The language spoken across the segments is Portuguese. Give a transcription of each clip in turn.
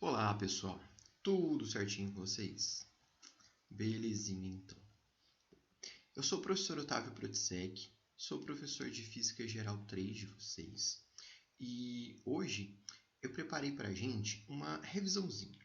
Olá, pessoal. Tudo certinho com vocês? Belezinha, então. Eu sou o professor Otávio Protsek, sou professor de Física Geral 3 de vocês. E hoje eu preparei para a gente uma revisãozinha.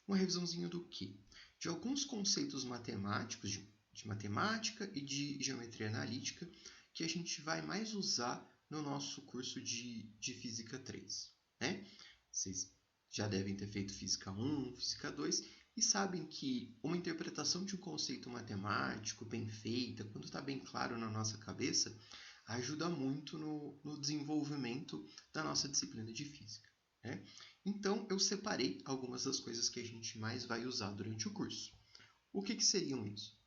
Uma revisãozinha do quê? De alguns conceitos matemáticos, de matemática e de geometria analítica, que a gente vai mais usar no nosso curso de Física 3. Né? Vocês já devem ter feito Física 1, Física 2 e sabem que uma interpretação de um conceito matemático bem feita, quando está bem claro na nossa cabeça, ajuda muito no desenvolvimento da nossa disciplina de Física. Né? Então, eu separei algumas das coisas que a gente mais vai usar durante o curso. O que seriam isso?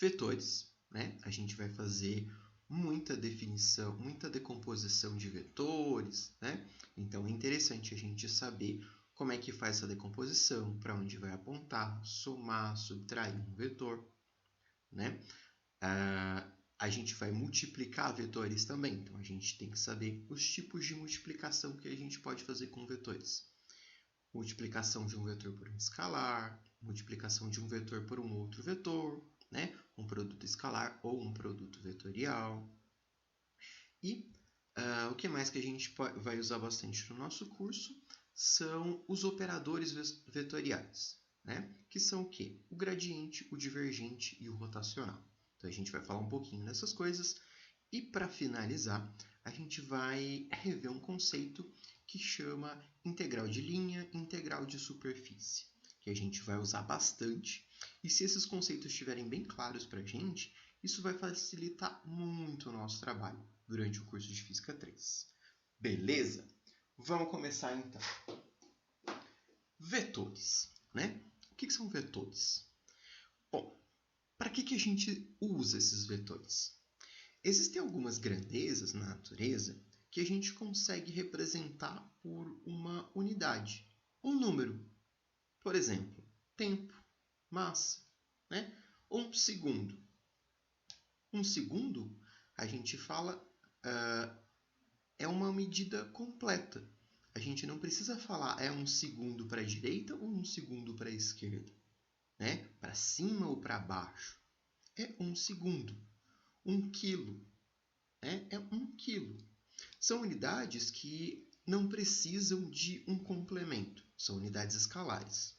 Vetores, né? A gente vai fazer muita definição, muita decomposição de vetores, né? Então é interessante a gente saber como é que faz essa decomposição, para onde vai apontar, somar, subtrair um vetor, né? A gente vai multiplicar vetores também, então a gente tem que saber os tipos de multiplicação que a gente pode fazer com vetores. Multiplicação de um vetor por um escalar, multiplicação de um vetor por um outro vetor, né? Um produto escalar ou um produto vetorial. E o que mais que a gente vai usar bastante no nosso curso são os operadores vetoriais, né? Que são o quê? O gradiente, o divergente e o rotacional. Então a gente vai falar um pouquinho dessas coisas. E para finalizar, a gente vai rever um conceito que chama integral de linha e integral de superfície, que a gente vai usar bastante. E se esses conceitos estiverem bem claros para a gente, isso vai facilitar muito o nosso trabalho durante o curso de Física 3. Beleza? Vamos começar então. Vetores, né? O que são vetores? Bom, para que a gente usa esses vetores? Existem algumas grandezas na natureza que a gente consegue representar por uma unidade, um número. Por exemplo, tempo, massa, né? Ou um segundo. Um segundo, a gente fala, é uma medida completa. A gente não precisa falar é um segundo para a direita ou um segundo para a esquerda, né? Para cima ou para baixo. É um segundo. 1 quilo, né? É 1 quilo. São unidades que não precisam de um complemento, são unidades escalares.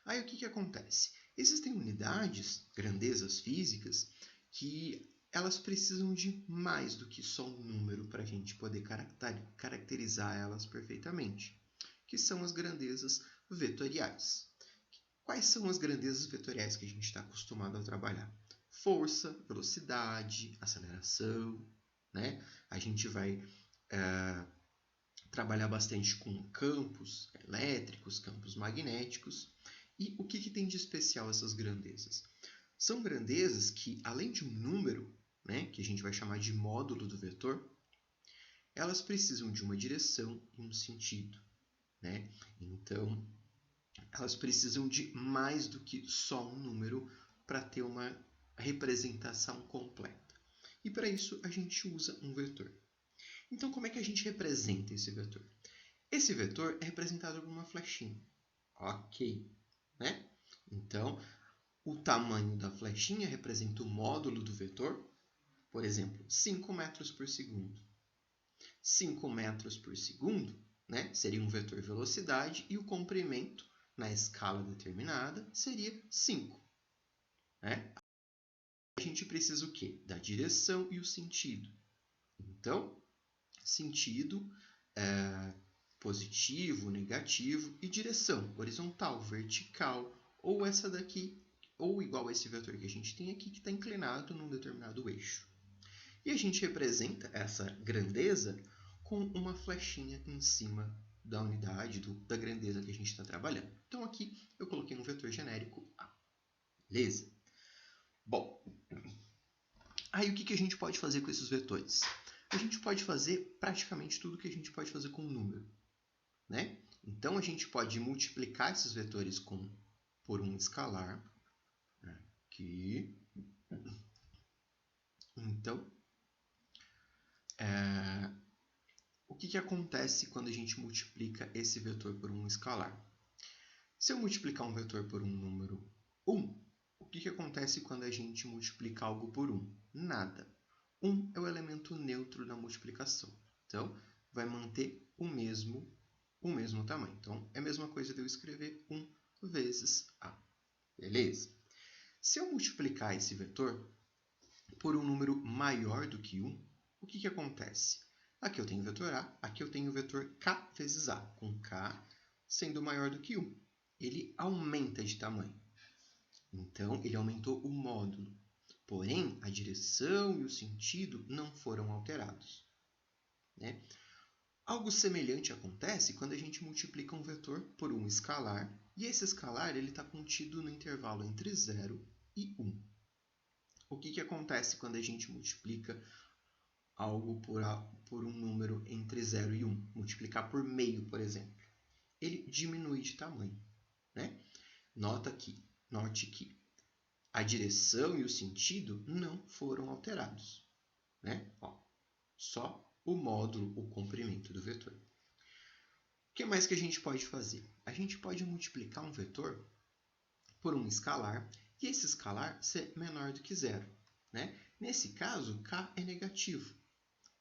Aí o que acontece? Existem unidades, grandezas físicas, que elas precisam de mais do que só um número para a gente poder caracterizar elas perfeitamente, que são as grandezas vetoriais. Quais são as grandezas vetoriais que a gente está acostumado a trabalhar? Força, velocidade, aceleração, né? A gente vai trabalhar bastante com campos elétricos, campos magnéticos. E o que tem de especial essas grandezas? São grandezas que, além de um número, né, que a gente vai chamar de módulo do vetor, elas precisam de uma direção e um sentido. Né? Então, elas precisam de mais do que só um número para ter uma representação completa. E para isso a gente usa um vetor. Então, como é que a gente representa esse vetor? Esse vetor é representado por uma flechinha. Ok, né? Então, o tamanho da flechinha representa o módulo do vetor, por exemplo, 5 metros por segundo. 5 metros por segundo, né, seria um vetor velocidade e o comprimento na escala determinada seria 5. Né? A gente precisa o quê? Da direção e o sentido. Então, sentido positivo, negativo e direção horizontal, vertical, ou essa daqui, ou igual a esse vetor que a gente tem aqui, que está inclinado num determinado eixo. E a gente representa essa grandeza com uma flechinha em cima da unidade, da grandeza que a gente está trabalhando. Então aqui eu coloquei um vetor genérico A. Beleza? Bom, aí o que a gente pode fazer com esses vetores? A gente pode fazer praticamente tudo que a gente pode fazer com um número. Né? Então a gente pode multiplicar esses vetores por um escalar. Aqui. Então, o que acontece quando a gente multiplica esse vetor por um escalar? Se eu multiplicar um vetor por um número 1, o que acontece quando a gente multiplica algo por 1? Nada. 1 é o elemento neutro da multiplicação. Então, vai manter o mesmo tamanho. Então, é a mesma coisa de eu escrever 1 vezes A. Beleza? Se eu multiplicar esse vetor por um número maior do que 1, o que acontece? Aqui eu tenho o vetor A, aqui eu tenho o vetor K vezes A, com K sendo maior do que 1. Ele aumenta de tamanho. Então, ele aumentou o módulo. Porém, a direção e o sentido não foram alterados. Né? Algo semelhante acontece quando a gente multiplica um vetor por um escalar, e esse escalar está contido no intervalo entre 0 e 1. O que acontece quando a gente multiplica algo por um número entre 0 e 1? Multiplicar por meio, por exemplo. Ele diminui de tamanho. Né? Note que a direção e o sentido não foram alterados. Né? Só o módulo, o comprimento do vetor. O que mais que a gente pode fazer? A gente pode multiplicar um vetor por um escalar e esse escalar ser menor do que zero. Né? Nesse caso, K é negativo.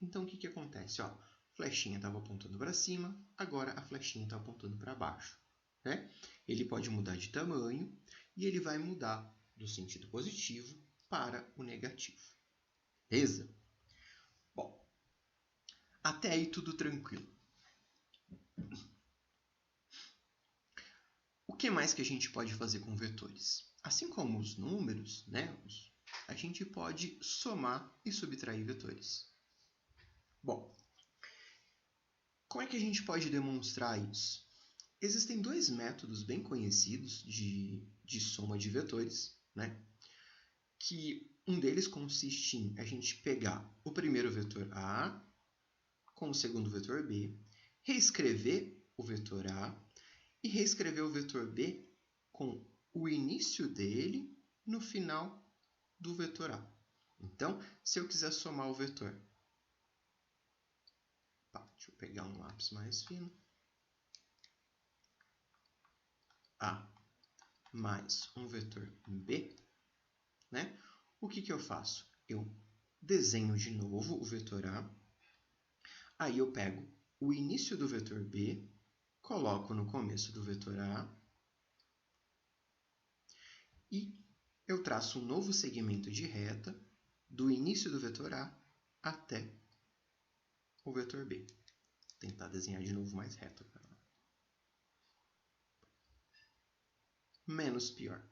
Então, o que acontece? A flechinha estava apontando para cima, agora a flechinha está apontando para baixo. Né? Ele pode mudar de tamanho e ele vai mudar do sentido positivo para o negativo. Beleza? Bom, até aí tudo tranquilo. O que mais que a gente pode fazer com vetores? Assim como os números, né, a gente pode somar e subtrair vetores. Bom, como é que a gente pode demonstrar isso? Existem dois métodos bem conhecidos de soma de vetores, né? Que um deles consiste em a gente pegar o primeiro vetor A com o segundo vetor B, reescrever o vetor A e reescrever o vetor B com o início dele no final do vetor A. Então, se eu quiser somar o vetor... deixa eu pegar um lápis mais fino. A mais um vetor B, né? O que eu faço? Eu desenho de novo o vetor A, aí eu pego o início do vetor B, coloco no começo do vetor A e eu traço um novo segmento de reta do início do vetor A até o vetor B. Vou tentar desenhar de novo mais reto. Menos pior.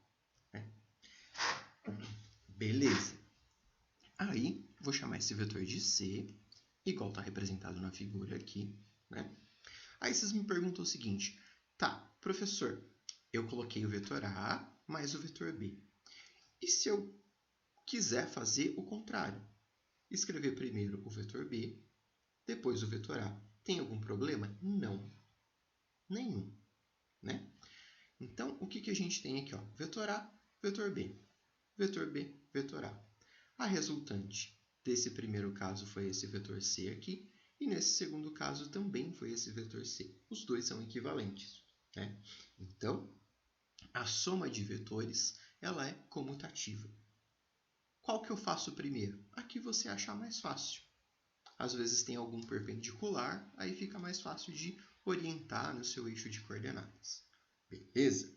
Né? Beleza. Aí, vou chamar esse vetor de C, igual está representado na figura aqui. Né? Aí vocês me perguntam o seguinte, tá, professor, eu coloquei o vetor A mais o vetor B. E se eu quiser fazer o contrário? Escrever primeiro o vetor B, depois o vetor A. Tem algum problema? Não. Nenhum. Né? Então, o que a gente tem aqui? Vetor A, vetor B. Vetor B, vetor A. A resultante desse primeiro caso foi esse vetor C aqui, e nesse segundo caso também foi esse vetor C. Os dois são equivalentes. Né? Então, a soma de vetores ela é comutativa. Qual que eu faço primeiro? A que você achar mais fácil. Às vezes tem algum perpendicular, aí fica mais fácil de orientar no seu eixo de coordenadas. Beleza?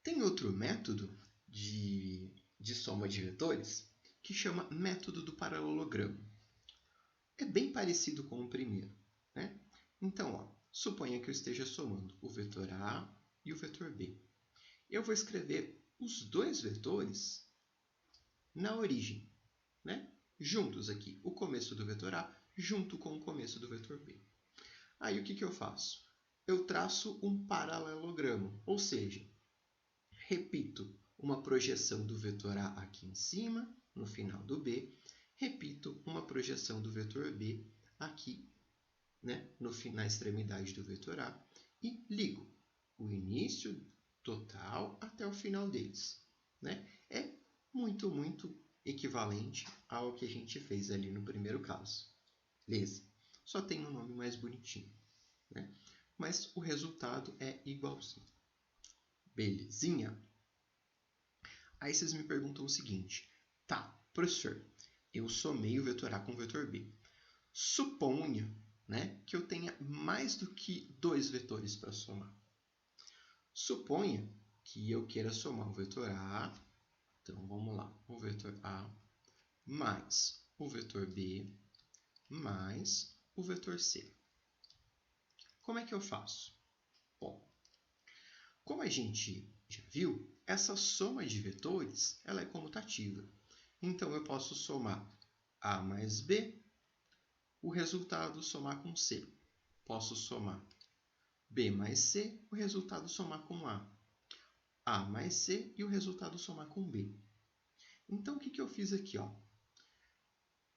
Tem outro método de soma de vetores que chama método do paralelogramo. É bem parecido com o primeiro. Né? Então, suponha que eu esteja somando o vetor A e o vetor B. Eu vou escrever os dois vetores na origem, né? Juntos aqui, o começo do vetor A junto com o começo do vetor B. Aí o que eu faço? Eu traço um paralelogramo, ou seja, repito uma projeção do vetor A aqui em cima, no final do B, repito uma projeção do vetor B aqui, né, na extremidade do vetor A, e ligo o início total até o final deles. Né? É muito equivalente ao que a gente fez ali no primeiro caso. Beleza? só tem um nome mais bonitinho, né? Mas o resultado é igualzinho. Belezinha? Aí vocês me perguntam o seguinte: tá, professor, eu somei o vetor A com o vetor B. Suponha, né, que eu tenha mais do que dois vetores para somar. Suponha que eu queira somar o vetor A, então vamos lá, o vetor A mais o vetor B mais o vetor C. Como é que eu faço? Bom, como a gente já viu, essa soma de vetores ela é comutativa. Então, eu posso somar A mais B, o resultado somar com C. Posso somar B mais C, o resultado somar com A mais C e o resultado somar com B. Então, o que eu fiz aqui? Ó?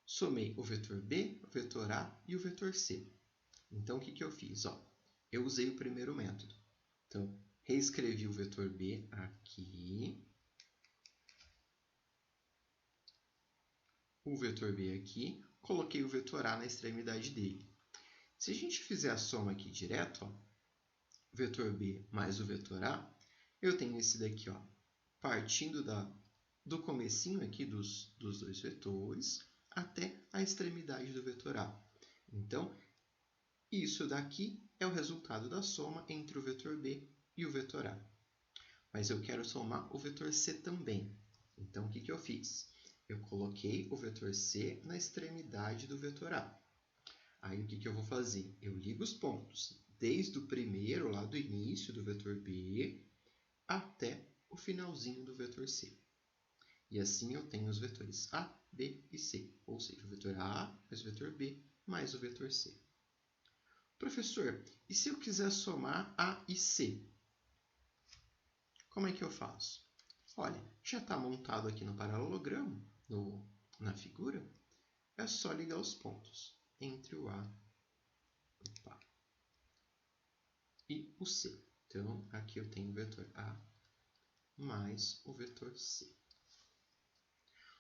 Somei o vetor B, o vetor A e o vetor C. Então, o que eu fiz? Ó? Eu usei o primeiro método. Então, reescrevi o vetor B aqui, o vetor B aqui, coloquei o vetor A na extremidade dele. Se a gente fizer a soma aqui direto, ó, vetor B mais o vetor A, eu tenho esse daqui, ó, partindo do comecinho aqui dos dois vetores até a extremidade do vetor A. Então, isso daqui é o resultado da soma entre o vetor B e o vetor A. Mas eu quero somar o vetor C também. Então, o que eu fiz? Eu coloquei o vetor C na extremidade do vetor A. Aí, o que eu vou fazer? Eu ligo os pontos, desde o primeiro, lá do início do vetor B, até o finalzinho do vetor C. E assim eu tenho os vetores A, B e C, ou seja, o vetor A mais o vetor B mais o vetor C. Professor, e se eu quiser somar A e C? Como é que eu faço? Olha, já está montado aqui no paralelogramo, na figura, é só ligar os pontos entre o A e o C. Então, aqui eu tenho o vetor A mais o vetor C.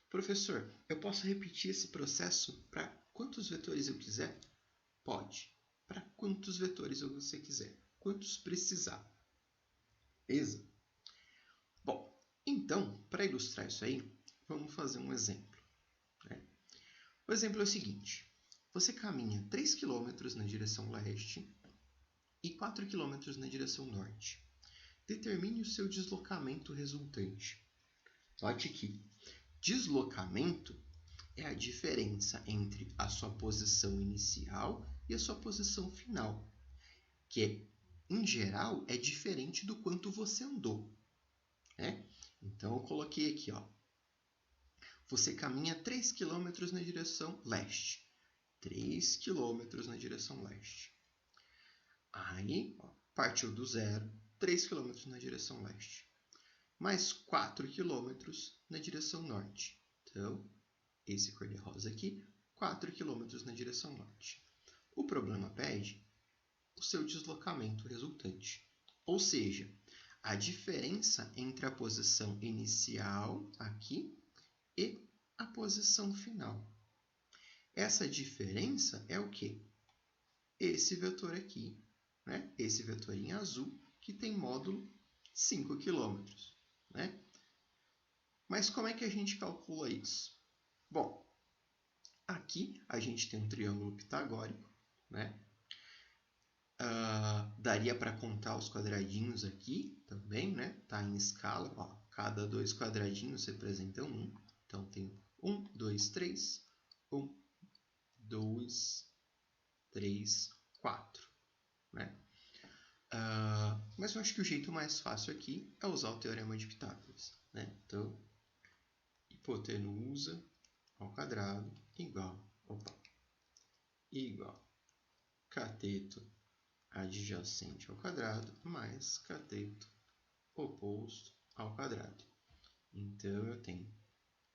Professor, eu posso repetir esse processo para quantos vetores eu quiser? Pode. Para quantos vetores você quiser. Quantos precisar. Beleza? Bom, então, para ilustrar isso aí, vamos fazer um exemplo. Né? O exemplo é o seguinte. Você caminha 3 km na direção leste e 4 km na direção norte. Determine o seu deslocamento resultante. Note que deslocamento é a diferença entre a sua posição inicial e a sua posição final, que, em geral, é diferente do quanto você andou. Né? Então, eu coloquei aqui, ó, você caminha 3 km na direção leste. 3 km na direção leste. Aí, ó, partiu do zero, 3 km na direção leste. Mais 4 km na direção norte. Então, esse cor-de-rosa aqui, 4 km na direção norte. O problema pede o seu deslocamento resultante. Ou seja, a diferença entre a posição inicial aqui e a posição final. Essa diferença é o quê? Esse vetor aqui, né? Esse vetor em azul, que tem módulo 5 km. Né? Mas como é que a gente calcula isso? Bom, aqui a gente tem um triângulo pitagórico, né? Daria para contar os quadradinhos aqui também, né? Tá em escala, ó, cada 2 quadradinhos representam 1. Então, tem 1, 2, 3, 1, 2, 3, 4, né? Mas eu acho que o jeito mais fácil aqui é usar o teorema de Pitágoras, né? Então, hipotenusa ao quadrado igual cateto adjacente ao quadrado mais cateto oposto ao quadrado. Então, eu tenho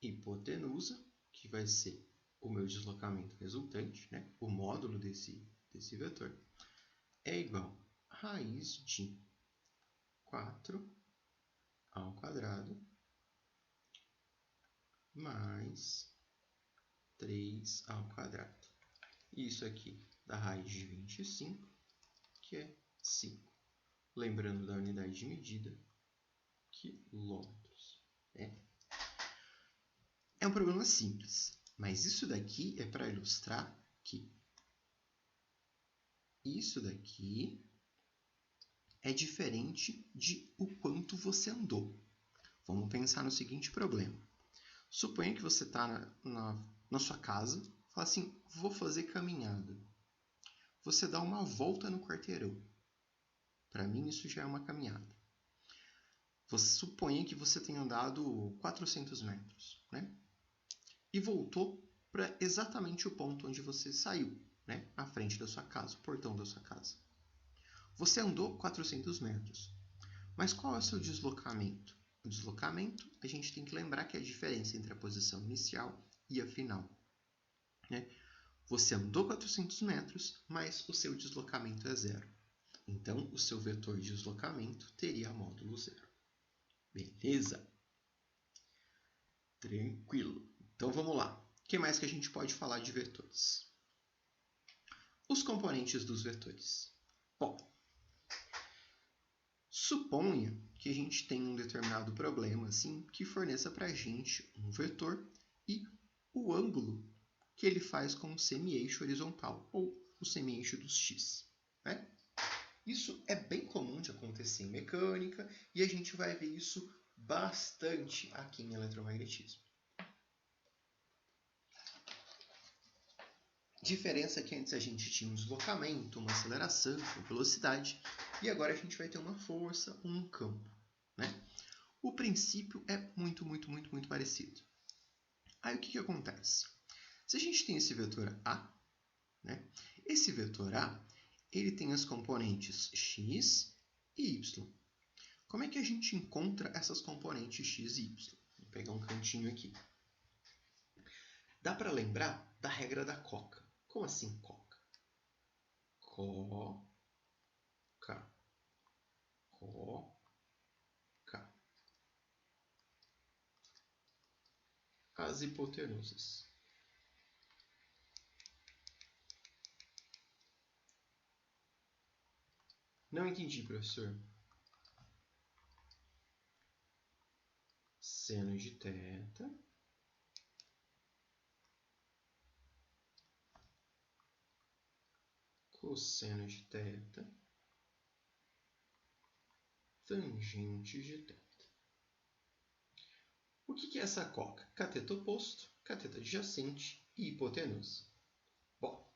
hipotenusa, que vai ser o meu deslocamento resultante, né? O módulo desse vetor, é igual a raiz de 4 ao quadrado mais 3 ao quadrado. Isso aqui da raiz de 25, que é 5. Lembrando da unidade de medida, quilômetros. É um problema simples, mas isso daqui é para ilustrar que isso daqui é diferente de o quanto você andou. Vamos pensar no seguinte problema. Suponha que você está na sua casa, fala assim, vou fazer caminhada. Você dá uma volta no quarteirão. Para mim, isso já é uma caminhada. Você suponha que você tenha andado 400 metros, né? E voltou para exatamente o ponto onde você saiu, né? À frente da sua casa, o portão da sua casa. Você andou 400 metros. Mas qual é o seu deslocamento? O deslocamento, a gente tem que lembrar que é a diferença entre a posição inicial e a final. Né? Você andou 400 metros, mas o seu deslocamento é zero. Então, o seu vetor de deslocamento teria módulo zero. Beleza? Tranquilo. Então, vamos lá. O que mais que a gente pode falar de vetores? Os componentes dos vetores. Bom, suponha que a gente tem um determinado problema assim, que forneça para a gente um vetor e o ângulo que ele faz com o semi-eixo horizontal, ou o semi-eixo dos x. Né? Isso é bem comum de acontecer em mecânica e a gente vai ver isso bastante aqui em eletromagnetismo. Diferença é que antes a gente tinha um deslocamento, uma aceleração, uma velocidade, e agora a gente vai ter uma força, um campo. Né? O princípio é muito parecido. Aí o que acontece? Se a gente tem esse vetor A, né? Esse vetor A ele tem as componentes x e y. Como é que a gente encontra essas componentes x e y? Vou pegar um cantinho aqui. Dá para lembrar da regra da coca. Como assim coca? Coca. Coca. As hipotenusas. Não entendi, professor. Seno de θ cosseno de θ tangente de θ. O que é essa coca? Cateto oposto, cateto adjacente e hipotenusa. Bom,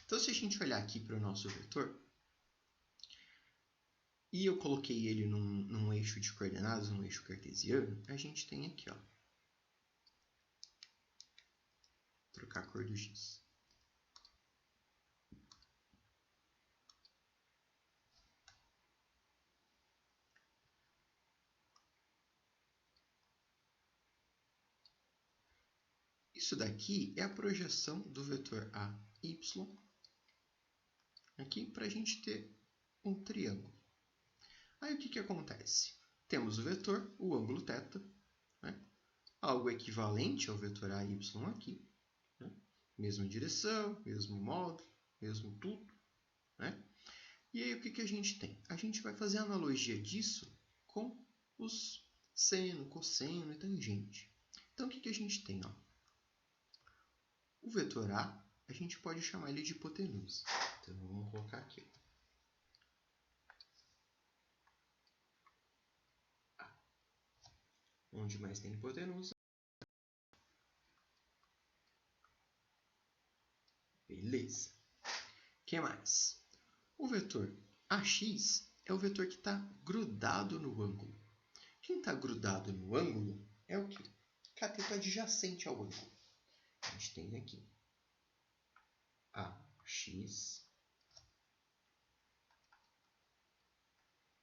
então se a gente olhar aqui para o nosso vetor, e eu coloquei ele num eixo de coordenadas, num eixo cartesiano, a gente tem aqui, ó. Vou trocar a cor do giz. Isso daqui é a projeção do vetor AY aqui para a gente ter um triângulo. Aí o que acontece? Temos o vetor, o ângulo θ, né? Algo equivalente ao vetor AY aqui. Né? Mesma direção, mesmo módulo, mesmo tudo. Né? E aí o que a gente tem? A gente vai fazer a analogia disso com os seno, cosseno e tangente. Então o que a gente tem? Ó? O vetor A gente pode chamar ele de hipotenusa. Então vamos colocar aqui. A. Onde mais tem hipotenusa? Beleza. O que mais? O vetor AX é o vetor que está grudado no ângulo. Quem está grudado no ângulo é o quê? Cateto adjacente ao ângulo. A gente tem aqui AX,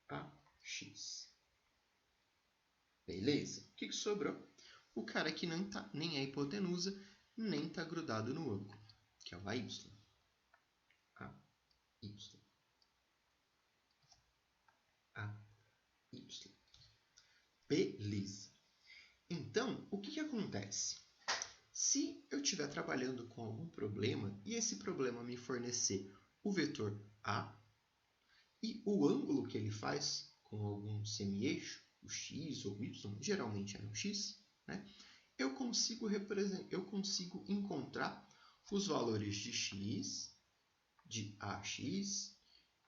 AX. Beleza? O que sobrou? O cara que não tá, nem é hipotenusa, nem está grudado no ângulo, que é o AY. AY. AY. Beleza. Então, o que acontece? Se eu estiver trabalhando com algum problema e esse problema me fornecer o vetor A e o ângulo que ele faz com algum semi-eixo, o x ou o y, geralmente é no x, né? eu consigo encontrar os valores de x, de AX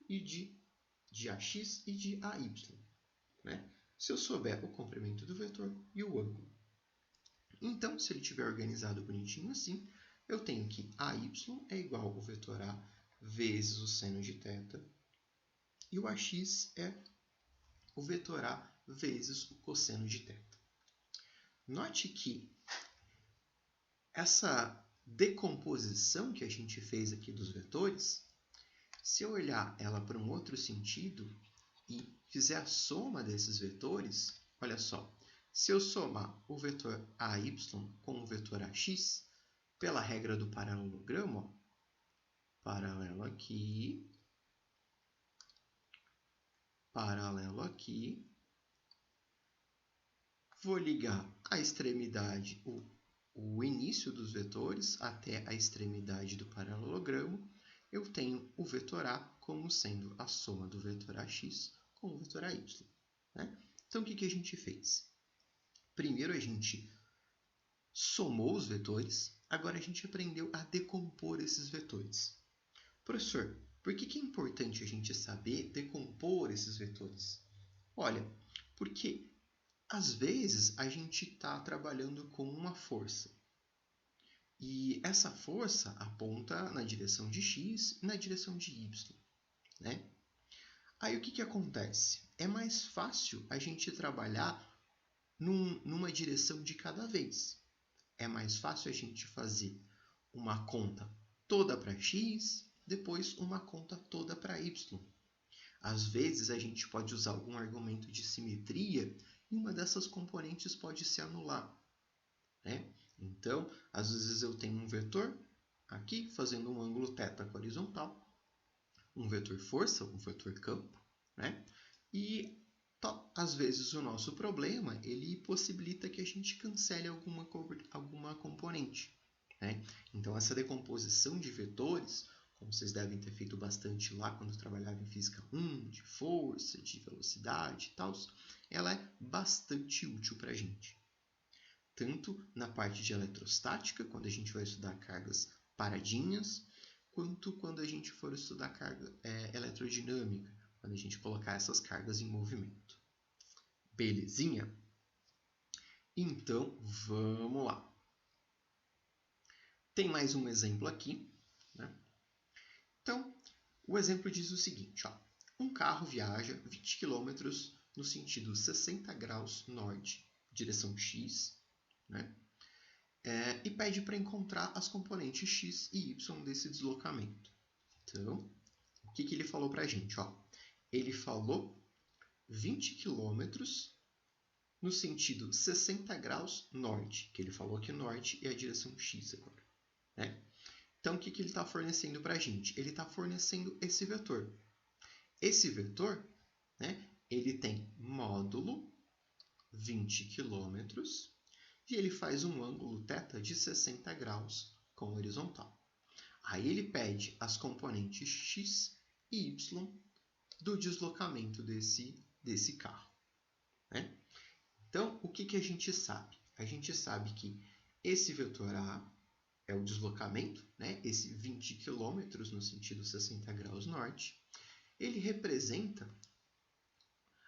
e de AX e de AY. Né? Se eu souber o comprimento do vetor e o ângulo. Então, se ele estiver organizado bonitinho assim, eu tenho que AY é igual ao vetor A vezes o seno de θ, e o AX é o vetor A vezes o cosseno de θ. Note que essa decomposição que a gente fez aqui dos vetores, se eu olhar ela para um outro sentido e fizer a soma desses vetores, olha só, se eu somar o vetor AY com o vetor AX, pela regra do paralelogramo, ó, paralelo aqui, vou ligar a extremidade, o início dos vetores até a extremidade do paralelogramo, eu tenho o vetor A como sendo a soma do vetor AX com o vetor AY. Né? Então, o que a gente fez? Primeiro, a gente somou os vetores, agora a gente aprendeu a decompor esses vetores. Professor, por que é importante a gente saber decompor esses vetores? Olha, porque às vezes a gente está trabalhando com uma força. E essa força aponta na direção de x e na direção de y. Né? Aí o que acontece? É mais fácil a gente trabalhar numa direção de cada vez. É mais fácil a gente fazer uma conta toda para x, depois uma conta toda para y. Às vezes a gente pode usar algum argumento de simetria e uma dessas componentes pode se anular. Né? Então, às vezes eu tenho um vetor aqui fazendo um ângulo θ horizontal, um vetor força, um vetor campo, né? E às vezes o nosso problema ele possibilita que a gente cancele alguma componente. Né? Então, essa decomposição de vetores, como vocês devem ter feito bastante lá quando trabalhavam em Física 1, de força, de velocidade e tal, ela é bastante útil para a gente. Tanto na parte de eletrostática, quando a gente vai estudar cargas paradinhas, quanto quando a gente for estudar carga eletrodinâmica, quando a gente colocar essas cargas em movimento. Belezinha? Então, vamos lá. Tem mais um exemplo aqui. Né? Então, o exemplo diz o seguinte. Ó, um carro viaja 20 km no sentido 60 graus norte, direção x, né? E pede para encontrar as componentes x e y desse deslocamento. Então, o que ele falou para a gente? Ó, ele falou 20 km no sentido 60 graus norte, que ele falou que norte é a direção x agora. Né? Então, o que ele está fornecendo para a gente? Ele está fornecendo esse vetor. Esse vetor, né, ele tem módulo 20 km e ele faz um ângulo θ de 60 graus com horizontal. Aí ele pede as componentes x e y do deslocamento desse carro. Né? Então, o que a gente sabe? A gente sabe que esse vetor A é o deslocamento, né? Esse 20 km no sentido 60 graus norte, ele representa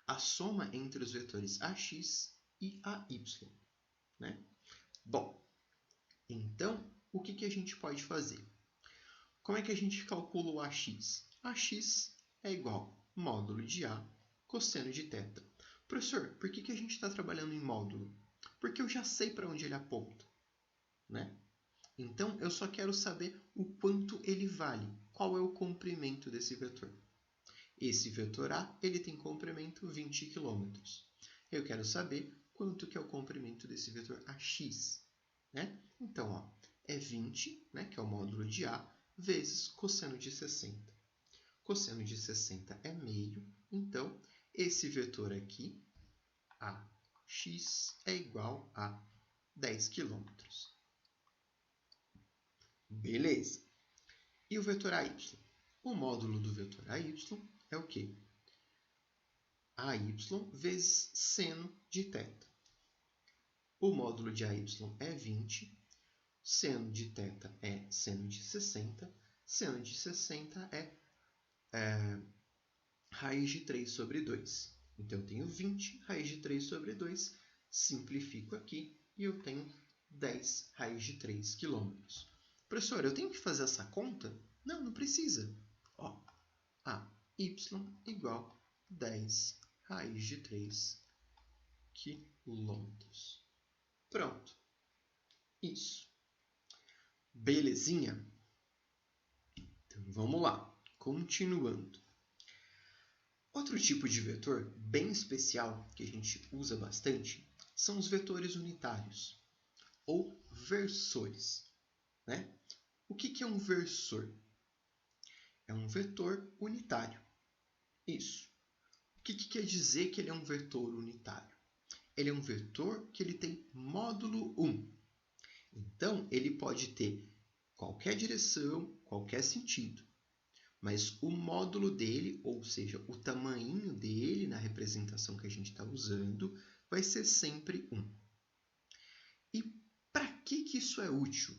a soma entre os vetores AX e AY. Né? Bom, então, o que a gente pode fazer? Como é que a gente calcula o AX? AX é igual a módulo de A cosseno de θ. Professor, por que a gente está trabalhando em módulo? Porque eu já sei para onde ele aponta. Né? Então, eu só quero saber o quanto ele vale. Qual é o comprimento desse vetor? Esse vetor A ele tem comprimento 20 km. Eu quero saber quanto que é o comprimento desse vetor AX. Né? Então, ó, é 20, né, que é o módulo de A, vezes cosseno de 60. Cosseno de 60 é meio, então esse vetor aqui, AX, é igual a 10 km. Beleza. E o vetor AY? O módulo do vetor AY é o quê? AY vezes seno de θ. O módulo de AY é 20, seno de θ é seno de 60, seno de 60 é raiz de 3 sobre 2. Então, eu tenho 20 raiz de 3 sobre 2, simplifico aqui e eu tenho 10 raiz de 3 quilômetros. Professor, eu tenho que fazer essa conta? Não, não precisa. Ó, AY igual 10 raiz de 3 quilômetros. Pronto. Isso. Belezinha? Então, vamos lá. Continuando. Outro tipo de vetor bem especial que a gente usa bastante são os vetores unitários, ou versores. Né? O que é um versor? É um vetor unitário. Isso. O que quer dizer que ele é um vetor unitário? Ele é um vetor que ele tem módulo 1. Então, ele pode ter qualquer direção, qualquer sentido. Mas o módulo dele, ou seja, o tamanho dele na representação que a gente está usando, vai ser sempre 1. E para que isso é útil?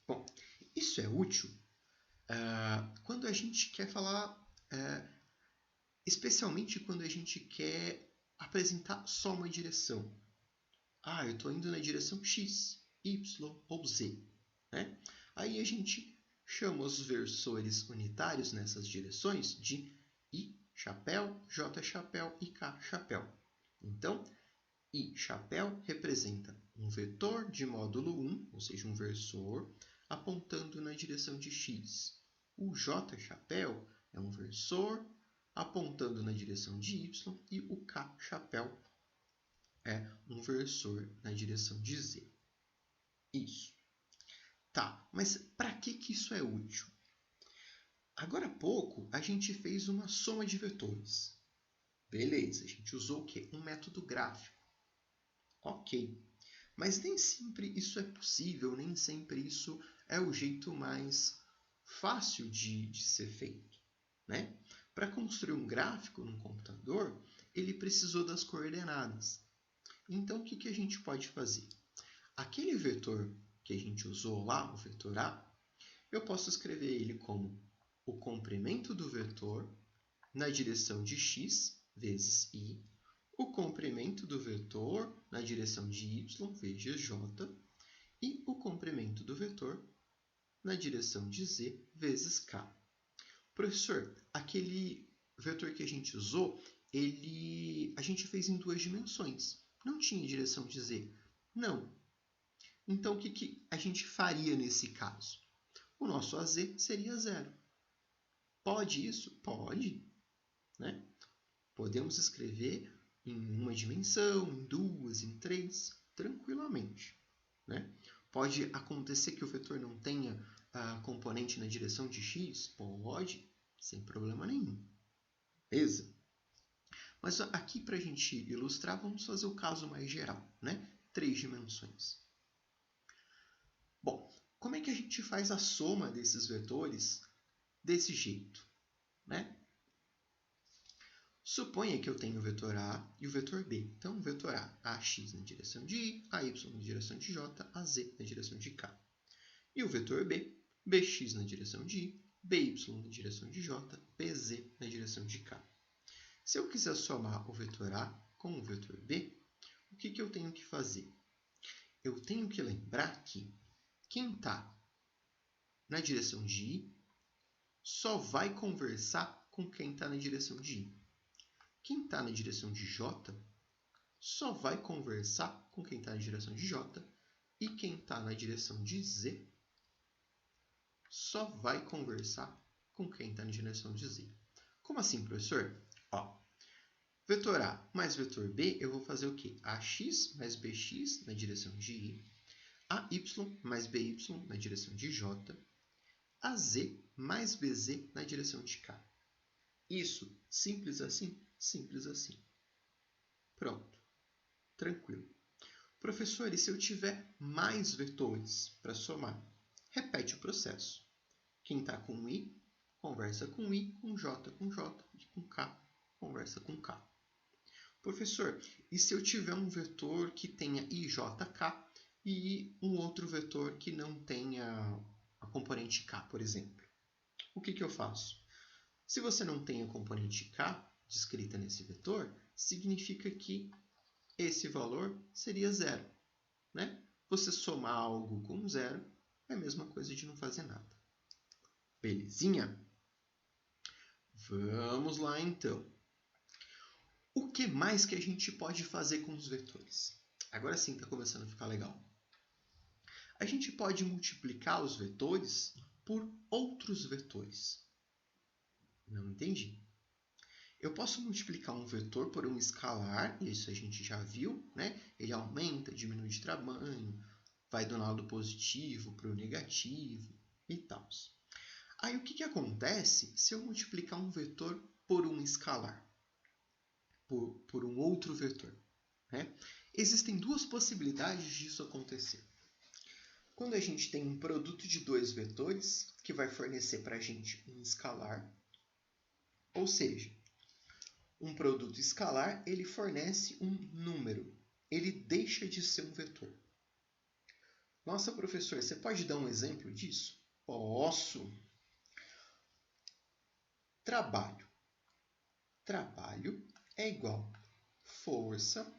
Bom, isso é útil quando a gente quer falar, especialmente quando a gente quer apresentar só uma direção. Eu estou indo na direção X, Y ou Z. Né? Aí a gente chama os versores unitários nessas direções de I chapéu, J chapéu e K chapéu. Então, I chapéu representa um vetor de módulo 1, ou seja, um versor, apontando na direção de X. O J chapéu é um versor apontando na direção de Y e o K chapéu é um versor na direção de Z. Isso. Tá, mas para que isso é útil? Agora há pouco, a gente fez uma soma de vetores. Beleza, a gente usou o quê? Um método gráfico. Ok. Mas nem sempre isso é possível, nem sempre isso é o jeito mais fácil de ser feito. Né? Para construir um gráfico num computador, ele precisou das coordenadas. Então, o que a gente pode fazer? Aquele vetor que a gente usou lá, o vetor A, eu posso escrever ele como o comprimento do vetor na direção de x vezes i, o comprimento do vetor na direção de y vezes j e o comprimento do vetor na direção de z vezes k. Professor, aquele vetor que a gente usou, a gente fez em 2 dimensões. Não tinha direção de z? Não. Então, o que a gente faria nesse caso? O nosso AZ seria 0. Pode isso? Pode. Né? Podemos escrever em uma dimensão, em 2, em 3, tranquilamente. Né? Pode acontecer que o vetor não tenha componente na direção de x? Pode, sem problema nenhum. Beleza? Mas aqui, para a gente ilustrar, vamos fazer o caso mais geral, né? 3 dimensões. Bom, como é que a gente faz a soma desses vetores desse jeito? Né? Suponha que eu tenho o vetor A e o vetor B. Então, o vetor A, AX na direção de I, AY na direção de J, AZ na direção de K. E o vetor B, BX na direção de I, BY na direção de J, BZ na direção de K. Se eu quiser somar o vetor A com o vetor B, o que eu tenho que fazer? Eu tenho que lembrar que quem está na direção de I só vai conversar com quem está na direção de I. Quem está na direção de J só vai conversar com quem está na direção de J. E quem está na direção de Z só vai conversar com quem está na direção de Z. Como assim, professor? Vetor A mais vetor B, eu vou fazer o quê? AX mais BX na direção de I. AY mais BY na direção de J. AZ mais BZ na direção de K. Isso, simples assim? Simples assim. Pronto. Tranquilo. Professor, e se eu tiver mais vetores para somar? repete o processo. Quem está com I, conversa com I, com J, e com K, conversa com K. Professor, e se eu tiver um vetor que tenha IJK e um outro vetor que não tenha a componente K, por exemplo? O que eu faço? Se você não tem a componente K descrita nesse vetor, significa que esse valor seria zero, né? Você somar algo com zero é a mesma coisa de não fazer nada. Belezinha? Vamos lá, então. O que mais que a gente pode fazer com os vetores? Agora sim está começando a ficar legal. A gente pode multiplicar os vetores por outros vetores. Não entendi. Eu posso multiplicar um vetor por um escalar, isso a gente já viu, né? Ele aumenta, diminui de tamanho, vai do lado positivo para o negativo e tal. Aí o que acontece se eu multiplicar um vetor por um escalar? Por um outro vetor, né? Existem duas possibilidades disso acontecer. Quando a gente tem um produto de dois vetores, que vai fornecer para a gente um escalar, ou seja, um produto escalar ele fornece um número, ele deixa de ser um vetor. Nossa, professor, você pode dar um exemplo disso? Posso. Trabalho. Trabalho é igual força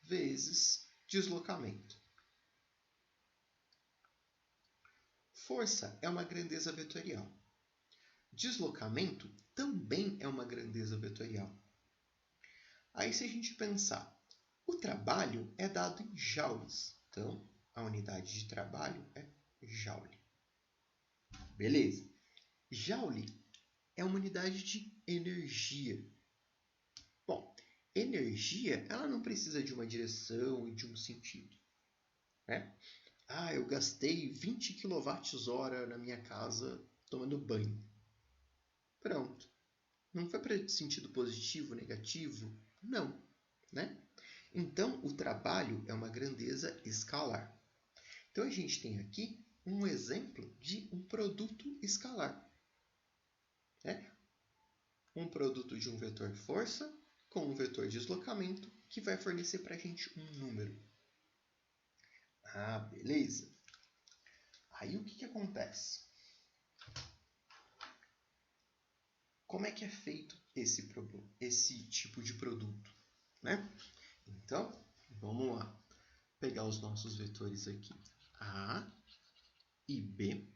vezes deslocamento. Força é uma grandeza vetorial. Deslocamento também é uma grandeza vetorial. Aí, se a gente pensar, o trabalho é dado em joules. Então, a unidade de trabalho é joule. Beleza. Joule é uma unidade de energia. Bom, energia ela não precisa de uma direção e de um sentido, né? Ah, eu gastei 20 kWh na minha casa tomando banho. Pronto. Não foi para sentido positivo, negativo? Não, né? Então, o trabalho é uma grandeza escalar. Então, a gente tem aqui um exemplo de um produto escalar, né? Um produto de um vetor força com um vetor deslocamento que vai fornecer para a gente um número. Ah, beleza. Aí, o que acontece? Como é que é feito esse tipo de produto, né? Então, vamos lá. Pegar os nossos vetores aqui, A e B,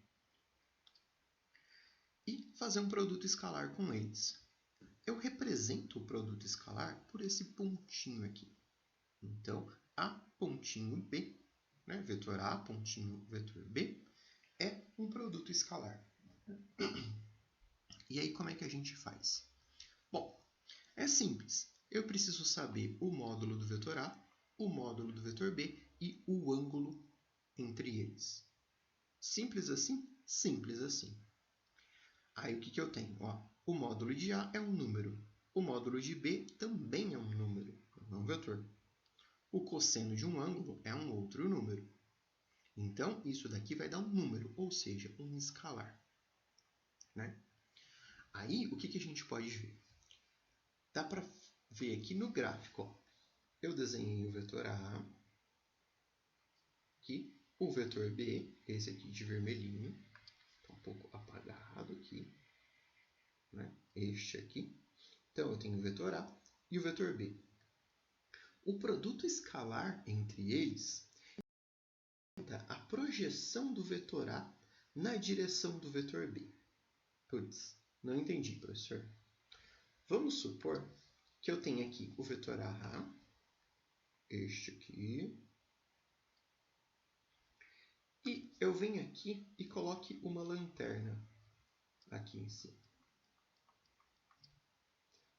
e fazer um produto escalar com eles. Eu represento o produto escalar por esse pontinho aqui. Então, A pontinho B, né? Vetor A pontinho vetor B, é um produto escalar. E aí, como é que a gente faz? Bom, é simples. Eu preciso saber o módulo do vetor A, o módulo do vetor B e o ângulo entre eles. Simples assim? Simples assim. Aí o que eu tenho? Ó, o módulo de A é um número. O módulo de B também é um número, não um vetor. O cosseno de um ângulo é um outro número. Então, isso daqui vai dar um número, ou seja, um escalar, né? Aí, o que a gente pode ver? Dá para ver aqui no gráfico. Ó. Eu desenhei o vetor A, aqui, o vetor B, esse aqui de vermelhinho, está um pouco apagado aqui, né? Este aqui. Então, eu tenho o vetor A e o vetor B. O produto escalar entre eles é a projeção do vetor A na direção do vetor B. Putz, não entendi, professor. Vamos supor que eu tenho aqui o vetor A, este aqui, e eu venho aqui e coloque uma lanterna aqui em cima.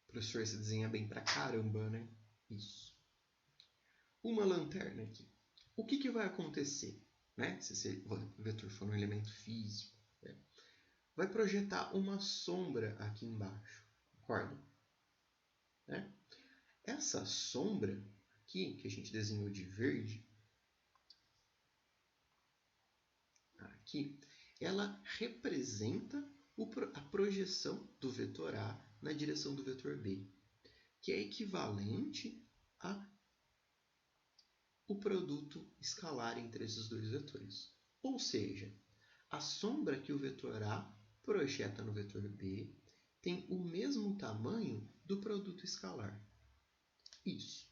Professor, você desenha bem pra caramba, né? Isso. Uma lanterna aqui. O que vai acontecer? Né? Se esse vetor for um elemento físico, né? Vai projetar uma sombra aqui embaixo, concorda? Né? Essa sombra aqui, que a gente desenhou de verde, aqui, ela representa a projeção do vetor A na direção do vetor B, que é equivalente ao produto escalar entre esses dois vetores. Ou seja, a sombra que o vetor A projeta no vetor B tem o mesmo tamanho do produto escalar. Isso.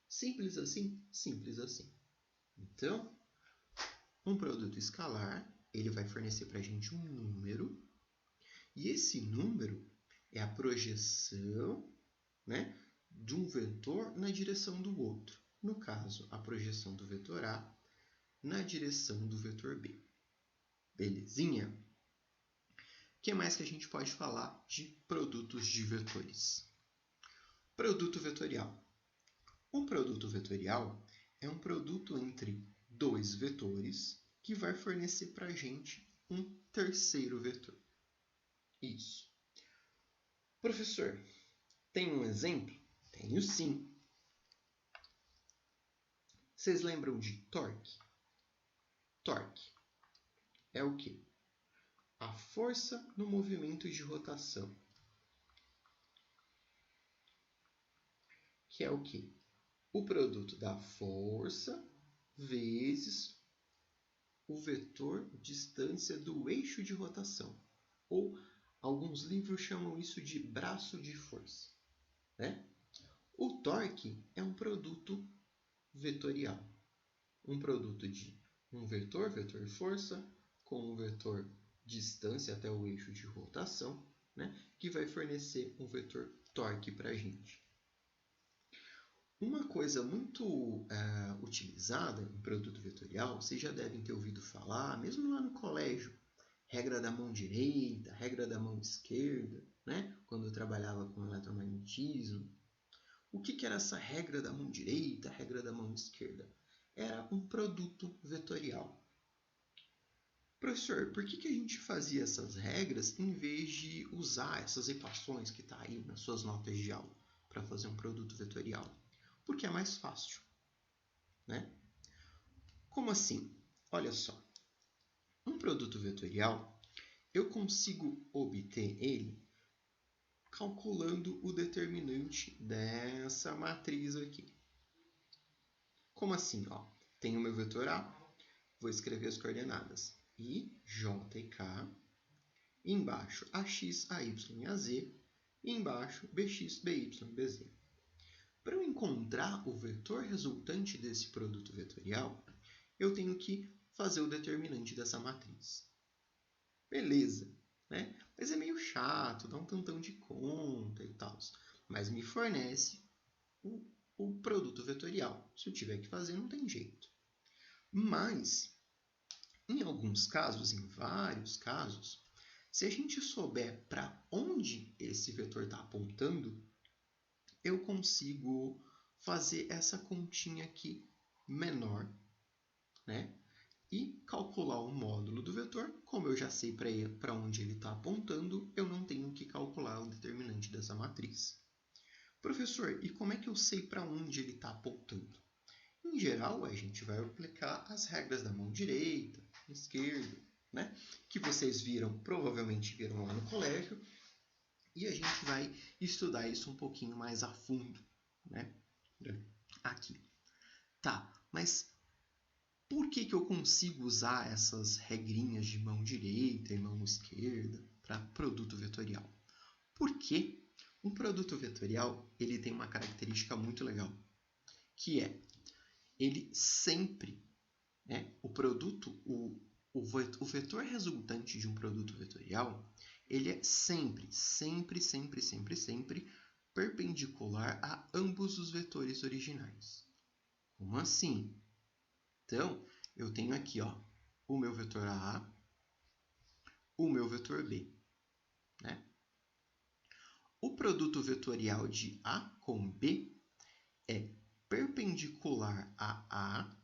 Simples assim? Simples assim. Então, um produto escalar, ele vai fornecer para a gente um número, e esse número é a projeção, né, de um vetor na direção do outro. No caso, a projeção do vetor A na direção do vetor B. Belezinha? O que mais que a gente pode falar de produtos de vetores? Produto vetorial. Um produto vetorial é um produto entre dois vetores que vai fornecer para a gente um terceiro vetor. Isso. Professor, tem um exemplo? Tenho sim. Vocês lembram de torque? Torque é o quê? A força no movimento de rotação. Que é o quê? O produto da força vezes o vetor distância do eixo de rotação. Ou alguns livros chamam isso de braço de força, né? O torque é um produto vetorial. Um produto de um vetor, vetor força, com um vetor distância até o eixo de rotação, né? Que vai fornecer um vetor torque para a gente. Uma coisa muito utilizada em produto vetorial, vocês já devem ter ouvido falar, mesmo lá no colégio, regra da mão direita, regra da mão esquerda, né? Quando eu trabalhava com eletromagnetismo. O que era essa regra da mão direita, regra da mão esquerda? Era um produto vetorial. Professor, por que a gente fazia essas regras em vez de usar essas equações que estão aí nas suas notas de aula para fazer um produto vetorial? Porque é mais fácil, né? Como assim? Olha só, um produto vetorial, eu consigo obter ele calculando o determinante dessa matriz aqui. Como assim? Ó, tenho o meu vetor A, vou escrever as coordenadas I, J e K, embaixo AX, AY e AZ, e embaixo BX, BY e BZ. Para eu encontrar o vetor resultante desse produto vetorial, eu tenho que fazer o determinante dessa matriz. Beleza, né? Mas é meio chato, dá um tantão de conta e tal. Mas me fornece o produto vetorial. Se eu tiver que fazer, não tem jeito. Mas, em alguns casos, em vários casos, se a gente souber para onde esse vetor está apontando, eu consigo fazer essa continha aqui menor, né? E calcular o módulo do vetor. Como eu já sei para onde ele está apontando, eu não tenho que calcular o determinante dessa matriz. Professor, e como é que eu sei para onde ele está apontando? Em geral, a gente vai aplicar as regras da mão direita, esquerda, né? Que vocês provavelmente viram lá no colégio, e a gente vai estudar isso um pouquinho mais a fundo, né? Aqui. Tá, mas por que eu consigo usar essas regrinhas de mão direita e mão esquerda para produto vetorial? Porque um produto vetorial ele tem uma característica muito legal, que é ele sempre, né, o vetor resultante de um produto vetorial, ele é sempre perpendicular a ambos os vetores originais. Como assim? Então, eu tenho aqui, ó, o meu vetor A, o meu vetor B, né? O produto vetorial de A com B é perpendicular a A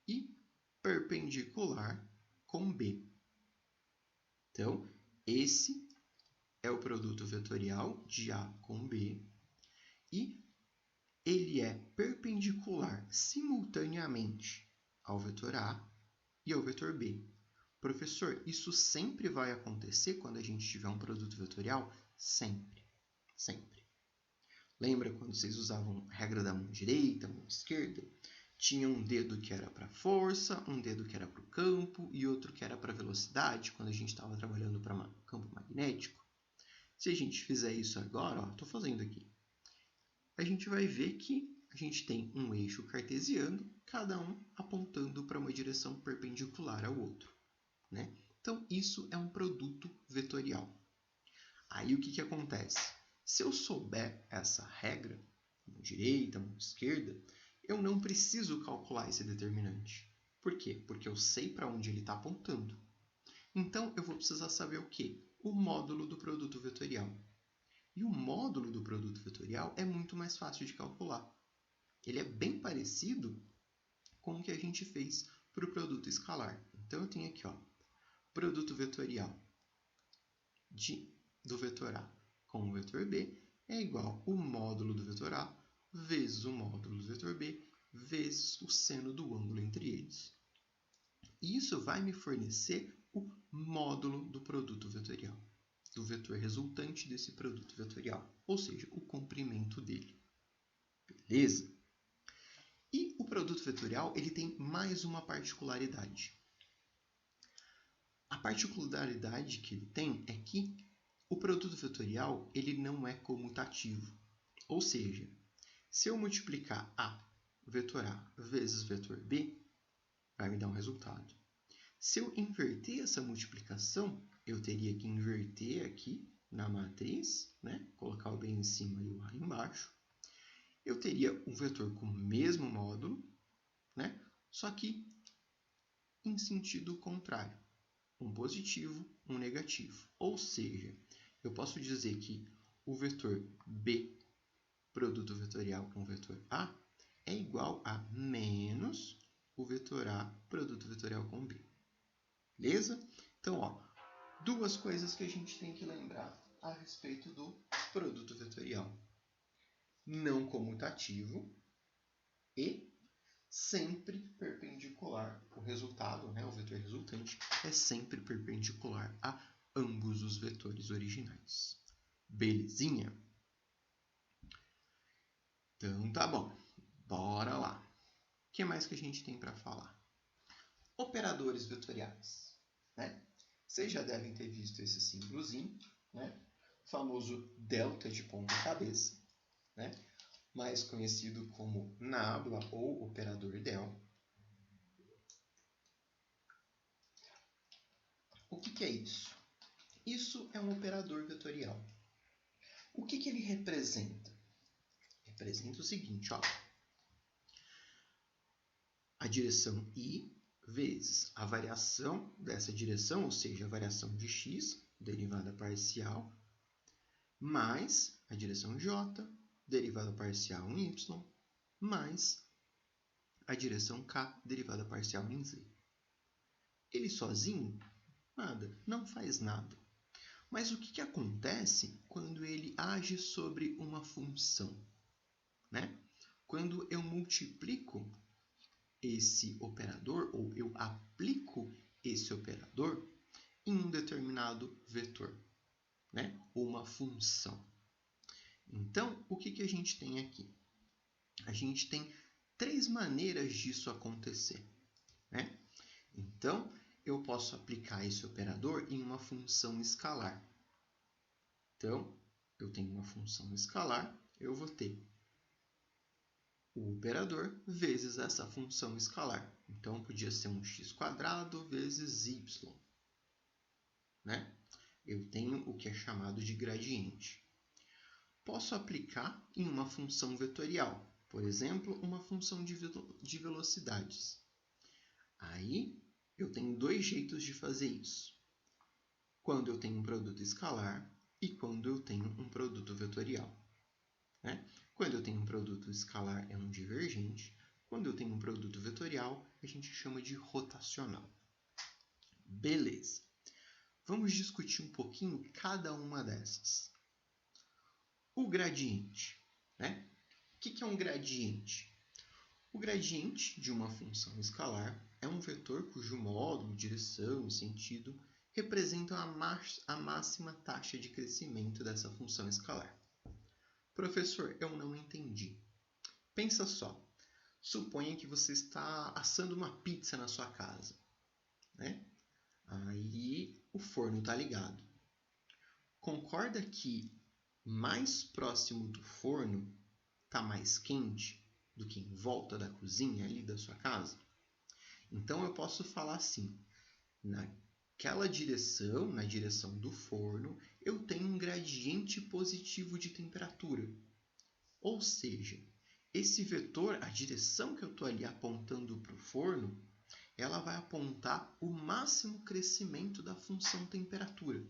e perpendicular com B. Então, esse é o produto vetorial de A com B e ele é perpendicular simultaneamente ao vetor A e ao vetor B. Professor, isso sempre vai acontecer quando a gente tiver um produto vetorial? Sempre, sempre. Lembra quando vocês usavam a regra da mão direita, mão esquerda? Tinha um dedo que era para força, um dedo que era para o campo e outro que era para velocidade, quando a gente estava trabalhando para campo magnético. Se a gente fizer isso agora, estou fazendo aqui, a gente vai ver que a gente tem um eixo cartesiano, cada um apontando para uma direção perpendicular ao outro, né? Então, isso é um produto vetorial. Aí, o que acontece? Se eu souber essa regra, mão direita, mão esquerda, eu não preciso calcular esse determinante. Por quê? Porque eu sei para onde ele está apontando. Então, eu vou precisar saber o quê? O módulo do produto vetorial. E o módulo do produto vetorial é muito mais fácil de calcular. Ele é bem parecido com o que a gente fez para o produto escalar. Então, eu tenho aqui, produto vetorial do vetor A com o vetor B é igual ao módulo do vetor A vezes o módulo do vetor B vezes o seno do ângulo entre eles. E isso vai me fornecer o módulo do produto vetorial, do vetor resultante desse produto vetorial, ou seja, o comprimento dele. Beleza? E o produto vetorial ele tem mais uma particularidade. A particularidade que ele tem é que o produto vetorial ele não é comutativo. Ou seja, se eu multiplicar A, vetor A, vezes vetor B, vai me dar um resultado. Se eu inverter essa multiplicação, eu teria que inverter aqui na matriz, né? Colocar o B em cima e o A embaixo. Eu teria um vetor com o mesmo módulo, né? Só que em sentido contrário. Um positivo, um negativo. Ou seja, eu posso dizer que o vetor B, produto vetorial com o vetor A, é igual a menos o vetor A, produto vetorial com B. Beleza? Então, duas coisas que a gente tem que lembrar a respeito do produto vetorial. Não comutativo e sempre perpendicular. O resultado, né, o vetor resultante, é sempre perpendicular a ambos os vetores originais. Belezinha? Então tá bom. Bora lá. O que mais que a gente tem para falar? Operadores vetoriais, né? Vocês já devem ter visto esse símbolozinho, né? O famoso delta de ponta cabeça, né? Mais conhecido como nábula ou operador del. O que é isso? Isso é um operador vetorial. O que ele representa? Representa o seguinte, a direção i vezes a variação dessa direção, ou seja, a variação de x, derivada parcial, mais a direção j, derivada parcial em y, mais a direção k, derivada parcial em z. Ele sozinho, nada, não faz nada. Mas o que acontece quando ele age sobre uma função, né? Quando eu multiplico esse operador, ou eu aplico esse operador em um determinado vetor, né? Ou uma função. Então, o que a gente tem aqui? A gente tem três maneiras disso acontecer, né? Então, eu posso aplicar esse operador em uma função escalar. Então, eu tenho uma função escalar, eu vou ter o operador vezes essa função escalar. Então, podia ser um x² vezes y, né? Eu tenho o que é chamado de gradiente. Posso aplicar em uma função vetorial, por exemplo, uma função de velocidades. Aí, eu tenho dois jeitos de fazer isso. Quando eu tenho um produto escalar e quando eu tenho um produto vetorial, né? Quando eu tenho um produto escalar, é um divergente. Quando eu tenho um produto vetorial, a gente chama de rotacional. Beleza. Vamos discutir um pouquinho cada uma dessas. O gradiente, né? O que é um gradiente? O gradiente de uma função escalar é um vetor cujo módulo, direção e sentido representam a máxima taxa de crescimento dessa função escalar. Professor, eu não entendi. Pensa só. Suponha que você está assando uma pizza na sua casa, né? Aí o forno está ligado. Concorda que mais próximo do forno está mais quente do que em volta da cozinha ali da sua casa? Então eu posso falar assim, naquela direção, na direção do forno, eu tenho um gradiente positivo de temperatura. Ou seja, esse vetor, a direção que eu estou ali apontando para o forno, ela vai apontar o máximo crescimento da função temperatura.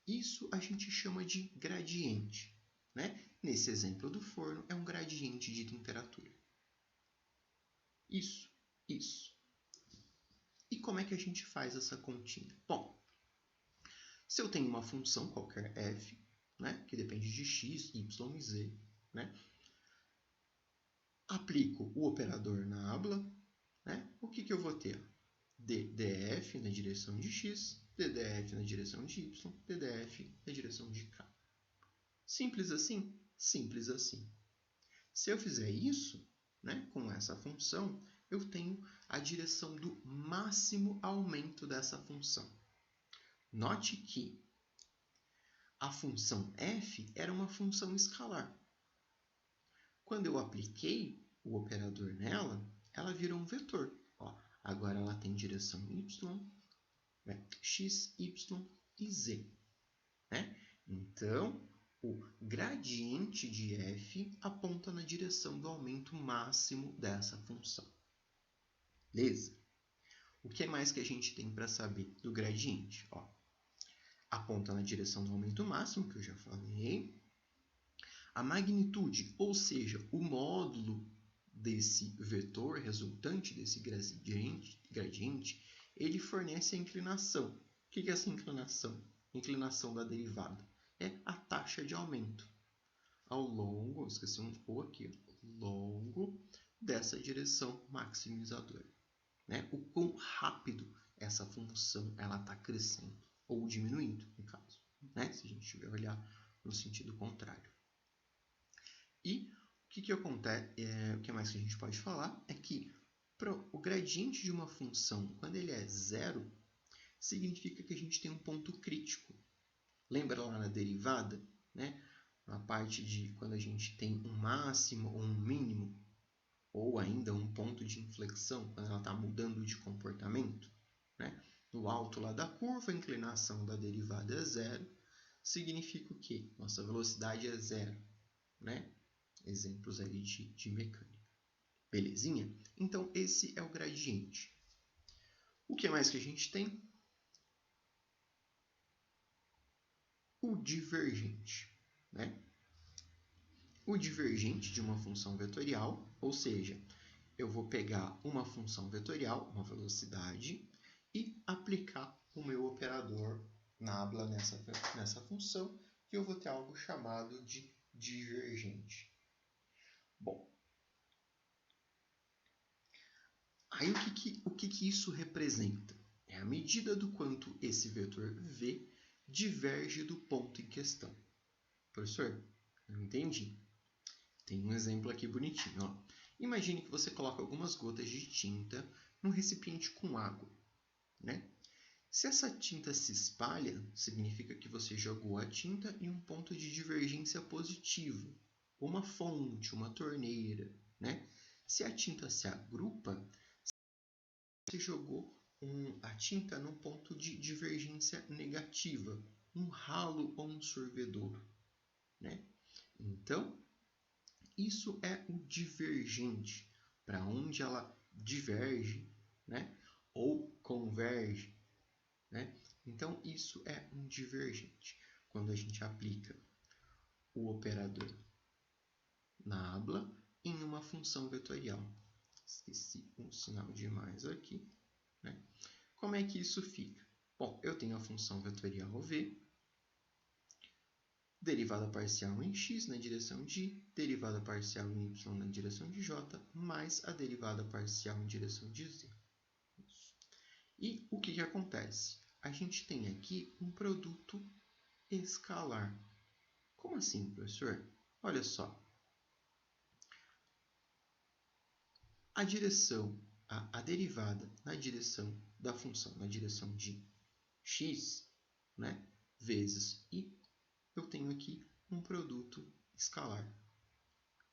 Isso a gente chama de gradiente, né? Nesse exemplo do forno, é um gradiente de temperatura. Isso. E como é que a gente faz essa continha? Bom, se eu tenho uma função qualquer f, né, que depende de x, y e z, né, aplico o operador nabla, né, o que eu vou ter? ddf na direção de x, ddf na direção de y, ddf na direção de k. Simples assim? Simples assim. Se eu fizer isso, né, com essa função, eu tenho a direção do máximo aumento dessa função. Note que a função f era uma função escalar. Quando eu apliquei o operador nela, ela virou um vetor. Ó, agora ela tem direção y, x, y e z. Né? Então, o gradiente de f aponta na direção do aumento máximo dessa função. Beleza? O que mais que a gente tem para saber do gradiente? Ó, aponta na direção do aumento máximo, que eu já falei. A magnitude, ou seja, o módulo desse vetor resultante, desse gradiente, ele fornece a inclinação. O que é essa inclinação? Inclinação da derivada. É a taxa de aumento ao longo, esqueci um O aqui, ao longo dessa direção maximizadora. Né? O quão rápido essa função está crescendo, ou diminuindo, no caso, né? Se a gente estiver olhar no sentido contrário. E o que acontece, o que mais que a gente pode falar é que o gradiente de uma função, quando ele é zero, significa que a gente tem um ponto crítico. Lembra lá na derivada, né? Na parte de quando a gente tem um máximo ou um mínimo, ou ainda um ponto de inflexão, quando ela está mudando de comportamento, né? No alto lá da curva, a inclinação da derivada é zero, significa o quê? Nossa velocidade é zero, né? Exemplos aí de mecânica. Belezinha? Então, esse é o gradiente. O que mais que a gente tem? O divergente, né? O divergente de uma função vetorial, ou seja, eu vou pegar uma função vetorial, uma velocidade, e aplicar o meu operador nabla nessa função, e eu vou ter algo chamado de divergente. Bom, aí o que isso representa? É a medida do quanto esse vetor v diverge do ponto em questão. Professor, não entendi. Tem um exemplo aqui bonitinho. Ó. Imagine que você coloca algumas gotas de tinta num recipiente com água. Né? Se essa tinta se espalha, significa que você jogou a tinta em um ponto de divergência positivo, uma fonte, uma torneira. Né? Se a tinta se agrupa, você jogou a tinta num ponto de divergência negativa, um ralo ou um sorvedor. Né? Então, isso é o divergente, para onde ela diverge, né? Ou converge. Né? Então, isso é um divergente. Quando a gente aplica o operador nabla em uma função vetorial. Esqueci um sinal de mais aqui. Né? Como é que isso fica? Bom, eu tenho a função vetorial v, derivada parcial em x na direção de y, derivada parcial em y na direção de j, mais a derivada parcial em direção de z. E o que acontece? A gente tem aqui um produto escalar. Como assim, professor? Olha só. A direção, a derivada na direção da função, na direção de x, né, vezes y, eu tenho aqui um produto escalar.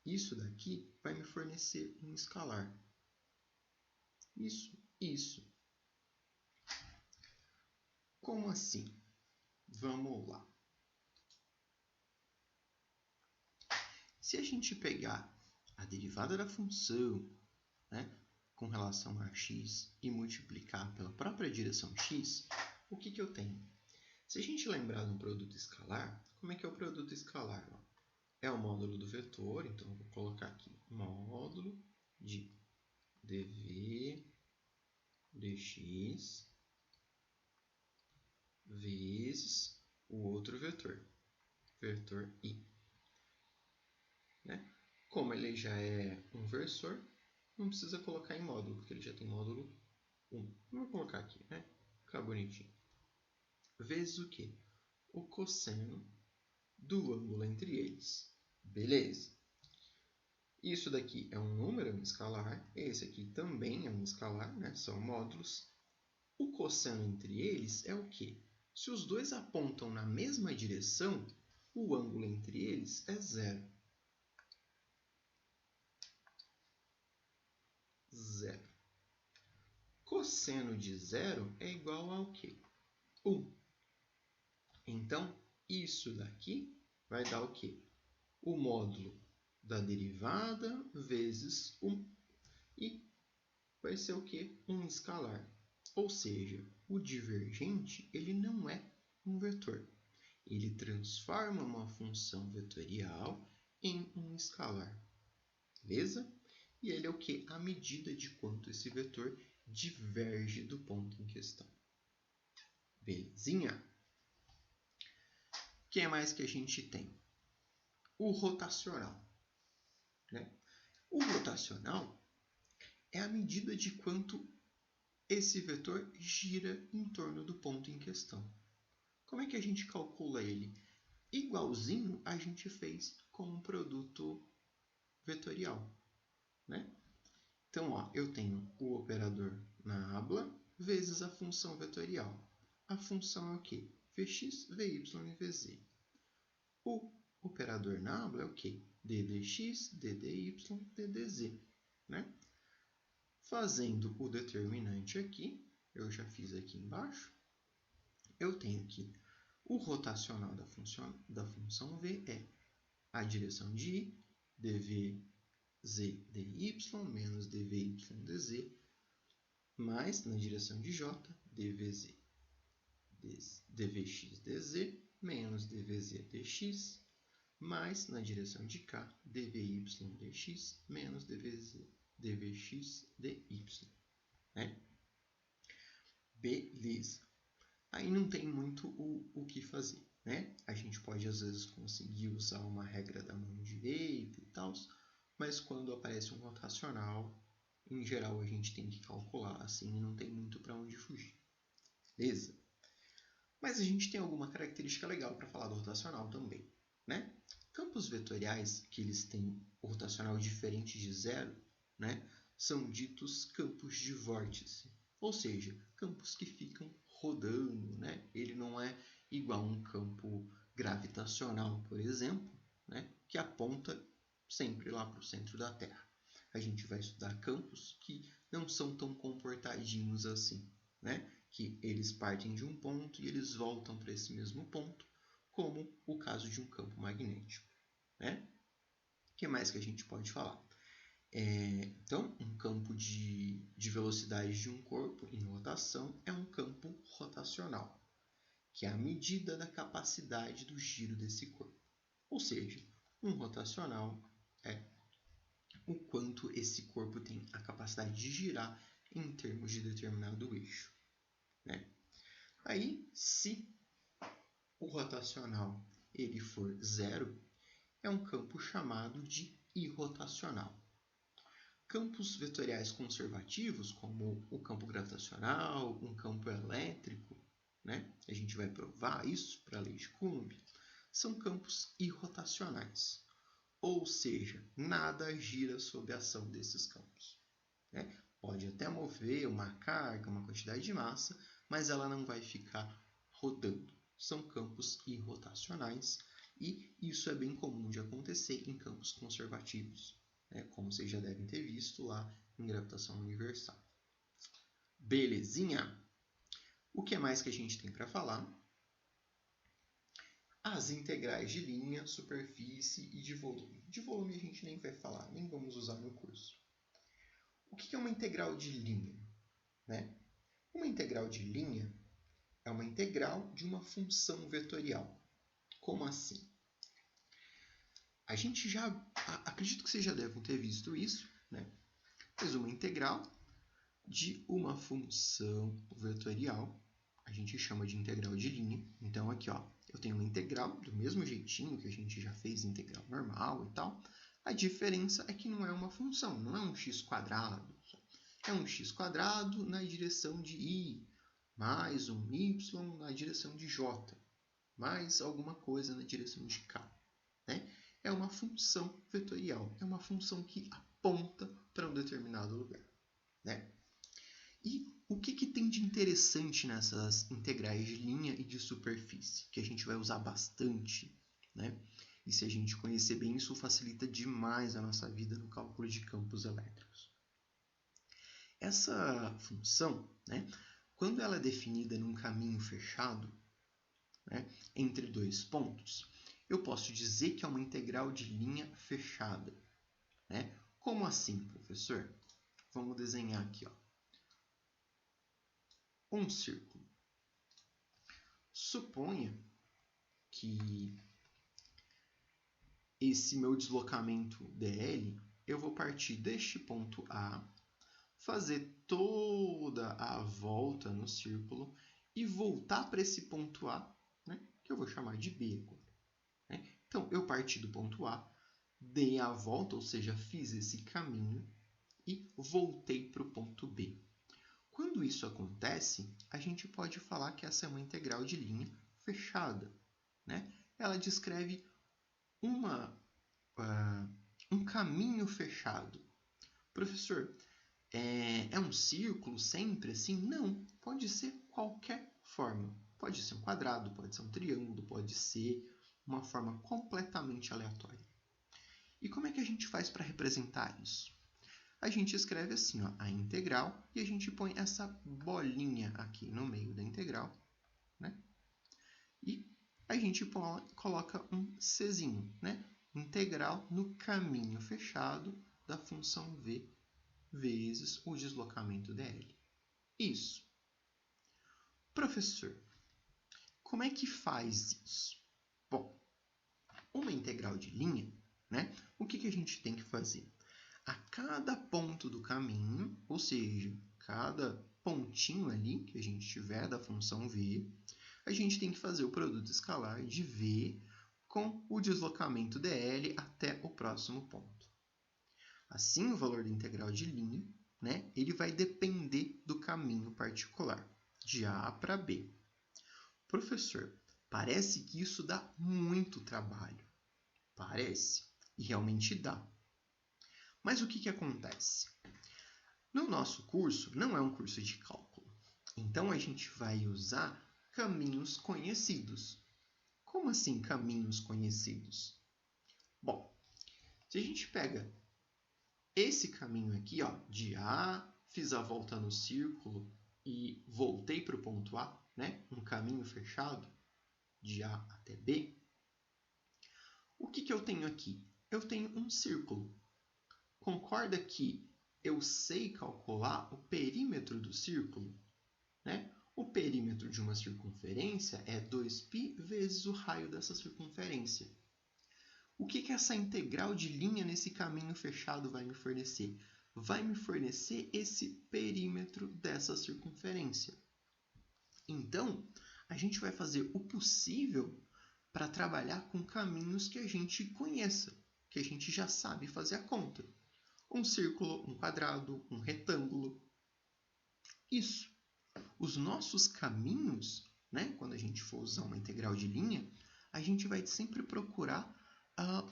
Isso daqui vai me fornecer um escalar. Isso. Como assim? Vamos lá. Se a gente pegar a derivada da função, né, com relação a x e multiplicar pela própria direção x, o que eu tenho? Se a gente lembrar de um produto escalar, como é que é o produto escalar? É o módulo do vetor, então eu vou colocar aqui módulo de dv dx vezes o outro vetor i. Né? Como ele já é um versor, não precisa colocar em módulo, porque ele já tem módulo 1. Vou colocar aqui, né? Ficar bonitinho. Vezes o quê? O cosseno do ângulo entre eles. Beleza. Isso daqui é um número, é um escalar. Esse aqui também é um escalar, né? São módulos. O cosseno entre eles é o quê? Se os dois apontam na mesma direção, o ângulo entre eles é zero. Zero. Cosseno de zero é igual ao quê? 1. Então, isso daqui vai dar o quê? O módulo da derivada vezes 1. E vai ser o quê? Um escalar. Ou seja, o divergente ele não é um vetor. Ele transforma uma função vetorial em um escalar. Beleza? E ele é o quê? A medida de quanto esse vetor diverge do ponto em questão. Belezinha? O que mais que a gente tem? O rotacional. Né? O rotacional é a medida de quanto esse vetor gira em torno do ponto em questão. Como é que a gente calcula ele? Igualzinho a gente fez com um produto vetorial. Né? Então, ó, eu tenho o operador na habla vezes a função vetorial. A função é o quê? Vx, Vy e Vz. O operador na habla é o quê? ddx, ddy, ddz. Né? Fazendo o determinante aqui, eu já fiz aqui embaixo, eu tenho que o rotacional da função v é a direção de i, dvz dy menos dvy dz, mais na direção de j, dvz dvx dz menos dvz dx, mais na direção de k, dvy dx menos dvx dy. Né? Beleza. Aí não tem muito o que fazer. Né? A gente pode, às vezes, conseguir usar uma regra da mão direita e tal, mas quando aparece um rotacional, em geral, a gente tem que calcular assim e não tem muito para onde fugir. Beleza? Mas a gente tem alguma característica legal para falar do rotacional também. Né? Campos vetoriais que eles têm o rotacional diferente de zero, né, são ditos campos de vórtice, ou seja, campos que ficam rodando. Né? Ele não é igual a um campo gravitacional, por exemplo, né, que aponta sempre lá para o centro da Terra. A gente vai estudar campos que não são tão comportadinhos assim, né? Que eles partem de um ponto e eles voltam para esse mesmo ponto, como o caso de um campo magnético. Né? O que mais que a gente pode falar? Então, um campo de velocidade de um corpo em rotação é um campo rotacional, que é a medida da capacidade do giro desse corpo. Ou seja, um rotacional é o quanto esse corpo tem a capacidade de girar em termos de determinado eixo. Né? Aí, se o rotacional ele for zero, é um campo chamado de irrotacional. Campos vetoriais conservativos, como o campo gravitacional, um campo elétrico, né? A gente vai provar isso para a lei de Coulomb, são campos irrotacionais, ou seja, nada gira sob a ação desses campos, né? Pode até mover uma carga, uma quantidade de massa, mas ela não vai ficar rodando. São campos irrotacionais e isso é bem comum de acontecer em campos conservativos, né? Como vocês já devem ter visto lá em gravitação universal. Belezinha? O que mais que a gente tem para falar? As integrais de linha, superfície e de volume. De volume a gente nem vai falar, nem vamos usar no curso. O que é uma integral de linha, né? Uma integral de linha é uma integral de uma função vetorial. Como assim? A gente já, acredito que vocês já devem ter visto isso, né? Mas uma integral de uma função vetorial, a gente chama de integral de linha. Então aqui, ó, eu tenho uma integral do mesmo jeitinho que a gente já fez integral normal e tal. A diferença é que não é uma função, não é um x². É um x² na direção de i, mais um y na direção de j, mais alguma coisa na direção de k, né? É uma função vetorial, é uma função que aponta para um determinado lugar, né? E o que tem de interessante nessas integrais de linha e de superfície, que a gente vai usar bastante, né? E se a gente conhecer bem, isso facilita demais a nossa vida no cálculo de campos elétricos. Essa função, né, quando ela é definida num caminho fechado, né, entre dois pontos, eu posso dizer que é uma integral de linha fechada, né? Como assim, professor? Vamos desenhar aqui, ó, um círculo. Suponha que esse meu deslocamento dl, eu vou partir deste ponto A, fazer toda a volta no círculo e voltar para esse ponto A, né, que eu vou chamar de B agora, né? Então, eu parti do ponto A, dei a volta, ou seja, fiz esse caminho e voltei para o ponto B. Quando isso acontece, a gente pode falar que essa é uma integral de linha fechada, né? Ela descreve um caminho fechado. Professor, é um círculo sempre assim? Não, pode ser qualquer forma. Pode ser um quadrado, pode ser um triângulo, pode ser uma forma completamente aleatória. E como é que a gente faz para representar isso? A gente escreve assim, ó, a integral, e a gente põe essa bolinha aqui no meio da integral, né? E a gente coloca um Czinho, né? Integral no caminho fechado da função v vezes o deslocamento dl. Isso. Professor, como é que faz isso? Bom, uma integral de linha, né? O que a gente tem que fazer? A cada ponto do caminho, ou seja, cada pontinho ali que a gente tiver da função v, a gente tem que fazer o produto escalar de v com o deslocamento dl até o próximo ponto. Assim, o valor da integral de linha, né, ele vai depender do caminho particular, de A para B. Professor, parece que isso dá muito trabalho. Parece, e realmente dá. Mas o que acontece? No nosso curso, não é um curso de cálculo. Então, a gente vai usar caminhos conhecidos. Como assim caminhos conhecidos? Bom, se a gente pega esse caminho aqui, ó, de A, fiz a volta no círculo e voltei para o ponto A, né? Um caminho fechado de A até B. O que eu tenho aqui? Eu tenho um círculo. Concorda que eu sei calcular o perímetro do círculo, né? O perímetro de uma circunferência é 2π vezes o raio dessa circunferência. O que essa integral de linha nesse caminho fechado vai me fornecer? Vai me fornecer esse perímetro dessa circunferência. Então, a gente vai fazer o possível para trabalhar com caminhos que a gente conheça, que a gente já sabe fazer a conta. um círculo, um quadrado, um retângulo. Isso. Os nossos caminhos, né, quando a gente for usar uma integral de linha, a gente vai sempre procurar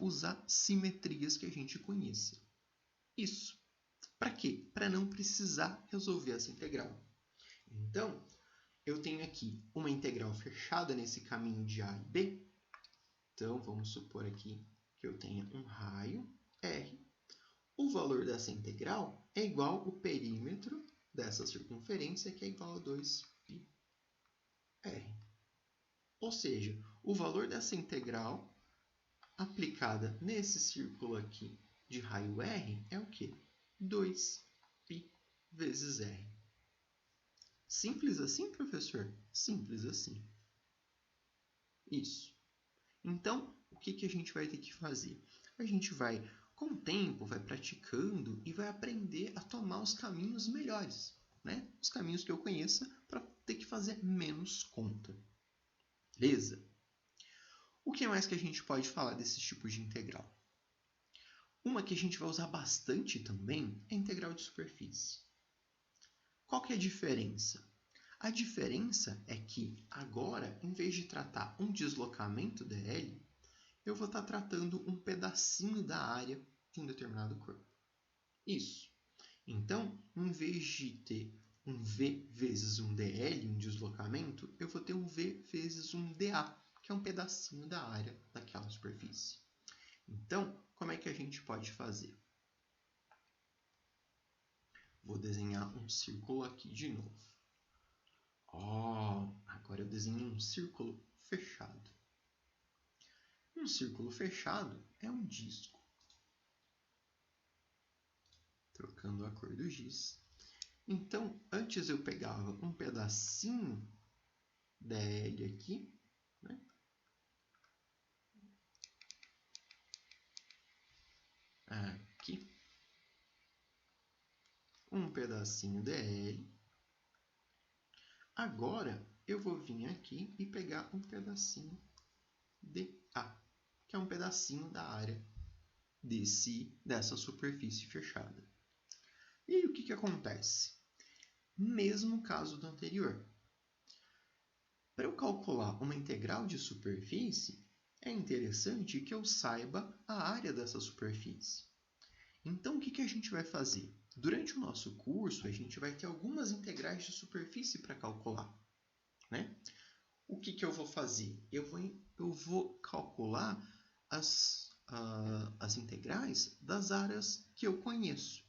usar simetrias que a gente conheça. Isso. Para quê? Para não precisar resolver essa integral. Então, eu tenho aqui uma integral fechada nesse caminho de A e B. Então, vamos supor aqui que eu tenha um raio R. O valor dessa integral é igual ao perímetro dessa circunferência, que é igual a 2πr. Ou seja, o valor dessa integral aplicada nesse círculo aqui de raio R é o quê? 2π vezes R. Simples assim, professor? Simples assim. Isso. Então, o que a gente vai ter que fazer? A gente vai, com o tempo, vai praticando e vai aprender a tomar os caminhos melhores, né? Os caminhos que eu conheça para ter que fazer menos conta. Beleza? O que mais que a gente pode falar desses tipos de integral? Uma que a gente vai usar bastante também é a integral de superfície. Qual que é a diferença? A diferença é que agora, em vez de tratar um deslocamento dl, eu vou estar tratando um pedacinho da área de um determinado corpo. Isso. Então, em vez de ter um v vezes um dl, um deslocamento, eu vou ter um v vezes um dA, que é um pedacinho da área daquela superfície. Então, como é que a gente pode fazer? Vou desenhar um círculo aqui de novo. Agora eu desenhei um círculo fechado. Um círculo fechado é um disco. Trocando a cor do giz. Então, antes eu pegava um pedacinho dl aqui, né? Aqui. Um pedacinho dl. Agora, eu vou vir aqui e pegar um pedacinho dA, que é um pedacinho da área dessa superfície fechada. E aí, o que acontece? Mesmo caso do anterior. Para eu calcular uma integral de superfície, é interessante que eu saiba a área dessa superfície. Então, o que a gente vai fazer? Durante o nosso curso, a gente vai ter algumas integrais de superfície para calcular, né? O que eu vou fazer? Eu vou calcular as integrais das áreas que eu conheço.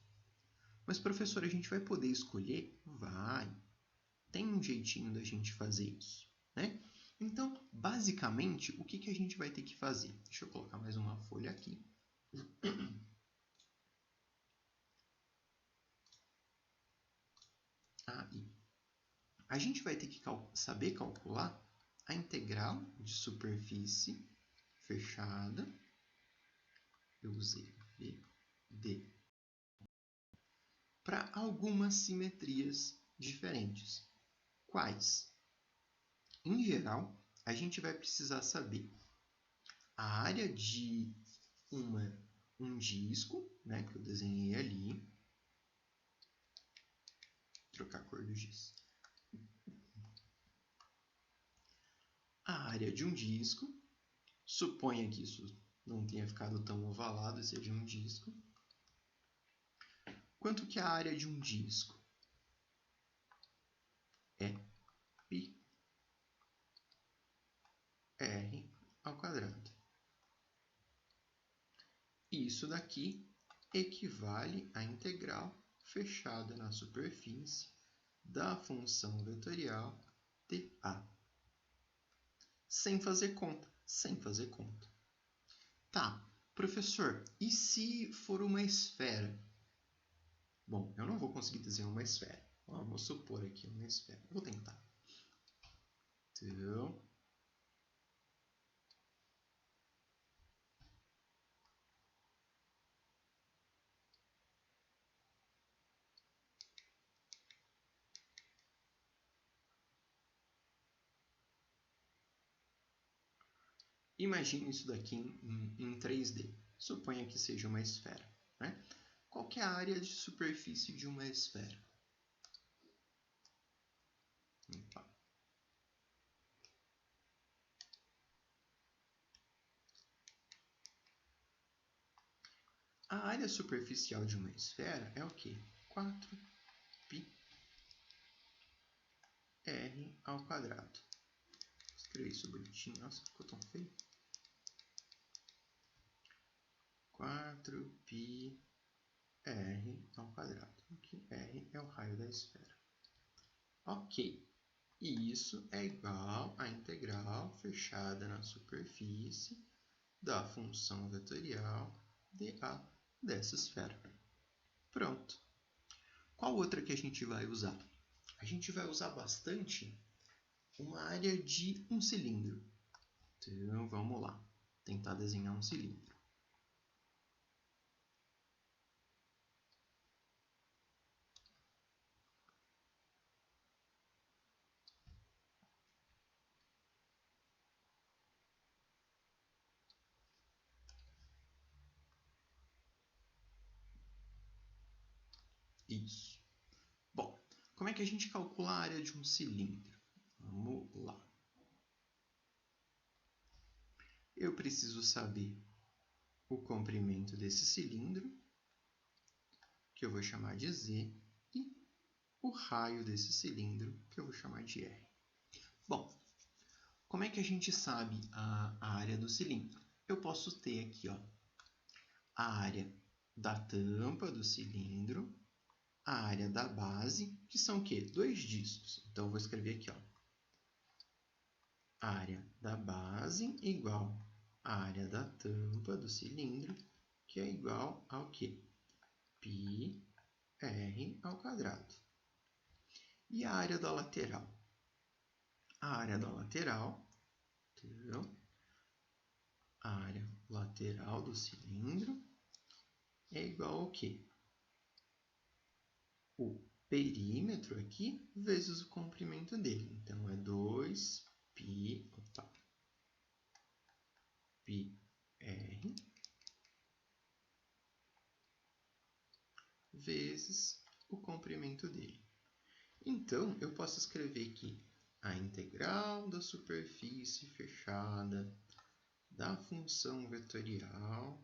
Mas, professor, a gente vai poder escolher? Vai. Tem um jeitinho da gente fazer isso, né? Então, basicamente, o que a gente vai ter que fazer? Deixa eu colocar mais uma folha aqui. Aí. A gente vai ter que saber calcular a integral de superfície fechada. Eu usei VD. Para algumas simetrias diferentes. Quais? Em geral, a gente vai precisar saber a área de um disco, né, que eu desenhei ali. Vou trocar a cor do giz. A área de um disco. Suponha que isso não tenha ficado tão ovalado e seja um disco. Quanto que é a área de um disco? É πr ao quadrado. Isso daqui equivale à integral fechada na superfície da função vetorial dA. Sem fazer conta. Sem fazer conta. Tá, professor, e se for uma esfera? Bom, eu não vou conseguir desenhar uma esfera. Vamos supor aqui uma esfera. Vou tentar. Então, imagine isso daqui em 3D. Suponha que seja uma esfera, né? Qual que é a área de superfície de uma esfera? Opa. A área superficial de uma esfera é o quê? 4πr². Vou escrever isso bonitinho. Nossa, ficou tão feio. 4πr². Aqui R é o raio da esfera. Ok. E isso é igual à integral fechada na superfície da função vetorial dA dessa esfera. Pronto. Qual outra que a gente vai usar? A gente vai usar bastante uma área de um cilindro. Então, vamos lá. Tentar desenhar um cilindro. Isso. Bom, como é que a gente calcula a área de um cilindro? Vamos lá. Eu preciso saber o comprimento desse cilindro, que eu vou chamar de Z, e o raio desse cilindro, que eu vou chamar de R. Bom, como é que a gente sabe a área do cilindro? Eu posso ter aqui a área da tampa do cilindro, a área da base, que são o quê? 2 discos. Então, eu vou escrever aqui, a área da base igual à área da tampa do cilindro, que é igual ao quê? πr². E a área da lateral? A área da lateral, então, a área lateral do cilindro é igual ao quê? O perímetro aqui vezes o comprimento dele. Então, é 2πr vezes o comprimento dele. Então, eu posso escrever aqui a integral da superfície fechada da função vetorial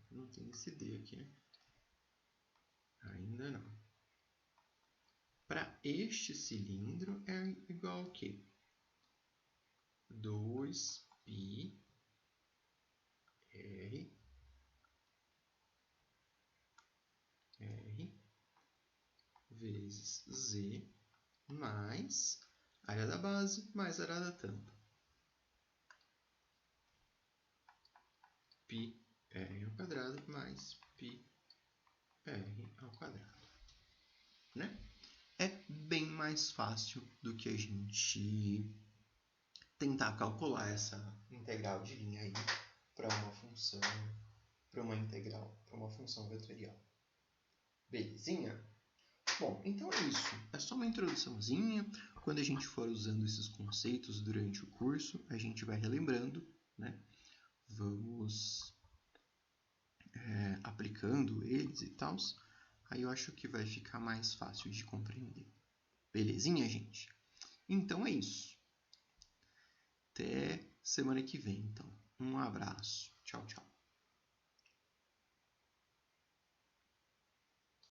não tem esse D aqui, né? Ainda não. Para este cilindro é igual ao quê? 2πr vezes Z mais área da base mais área da tampa. πr² mais πr². Né? É bem mais fácil do que a gente tentar calcular essa integral de linha aí para uma função, para uma integral, para uma função vetorial. Belezinha? Bom, então é isso. É só uma introduçãozinha. Quando a gente for usando esses conceitos durante o curso, a gente vai relembrando, né? Vamos aplicando eles e tal. Aí eu acho que vai ficar mais fácil de compreender. Belezinha, gente? Então é isso. Até semana que vem, então. Um abraço. Tchau, tchau.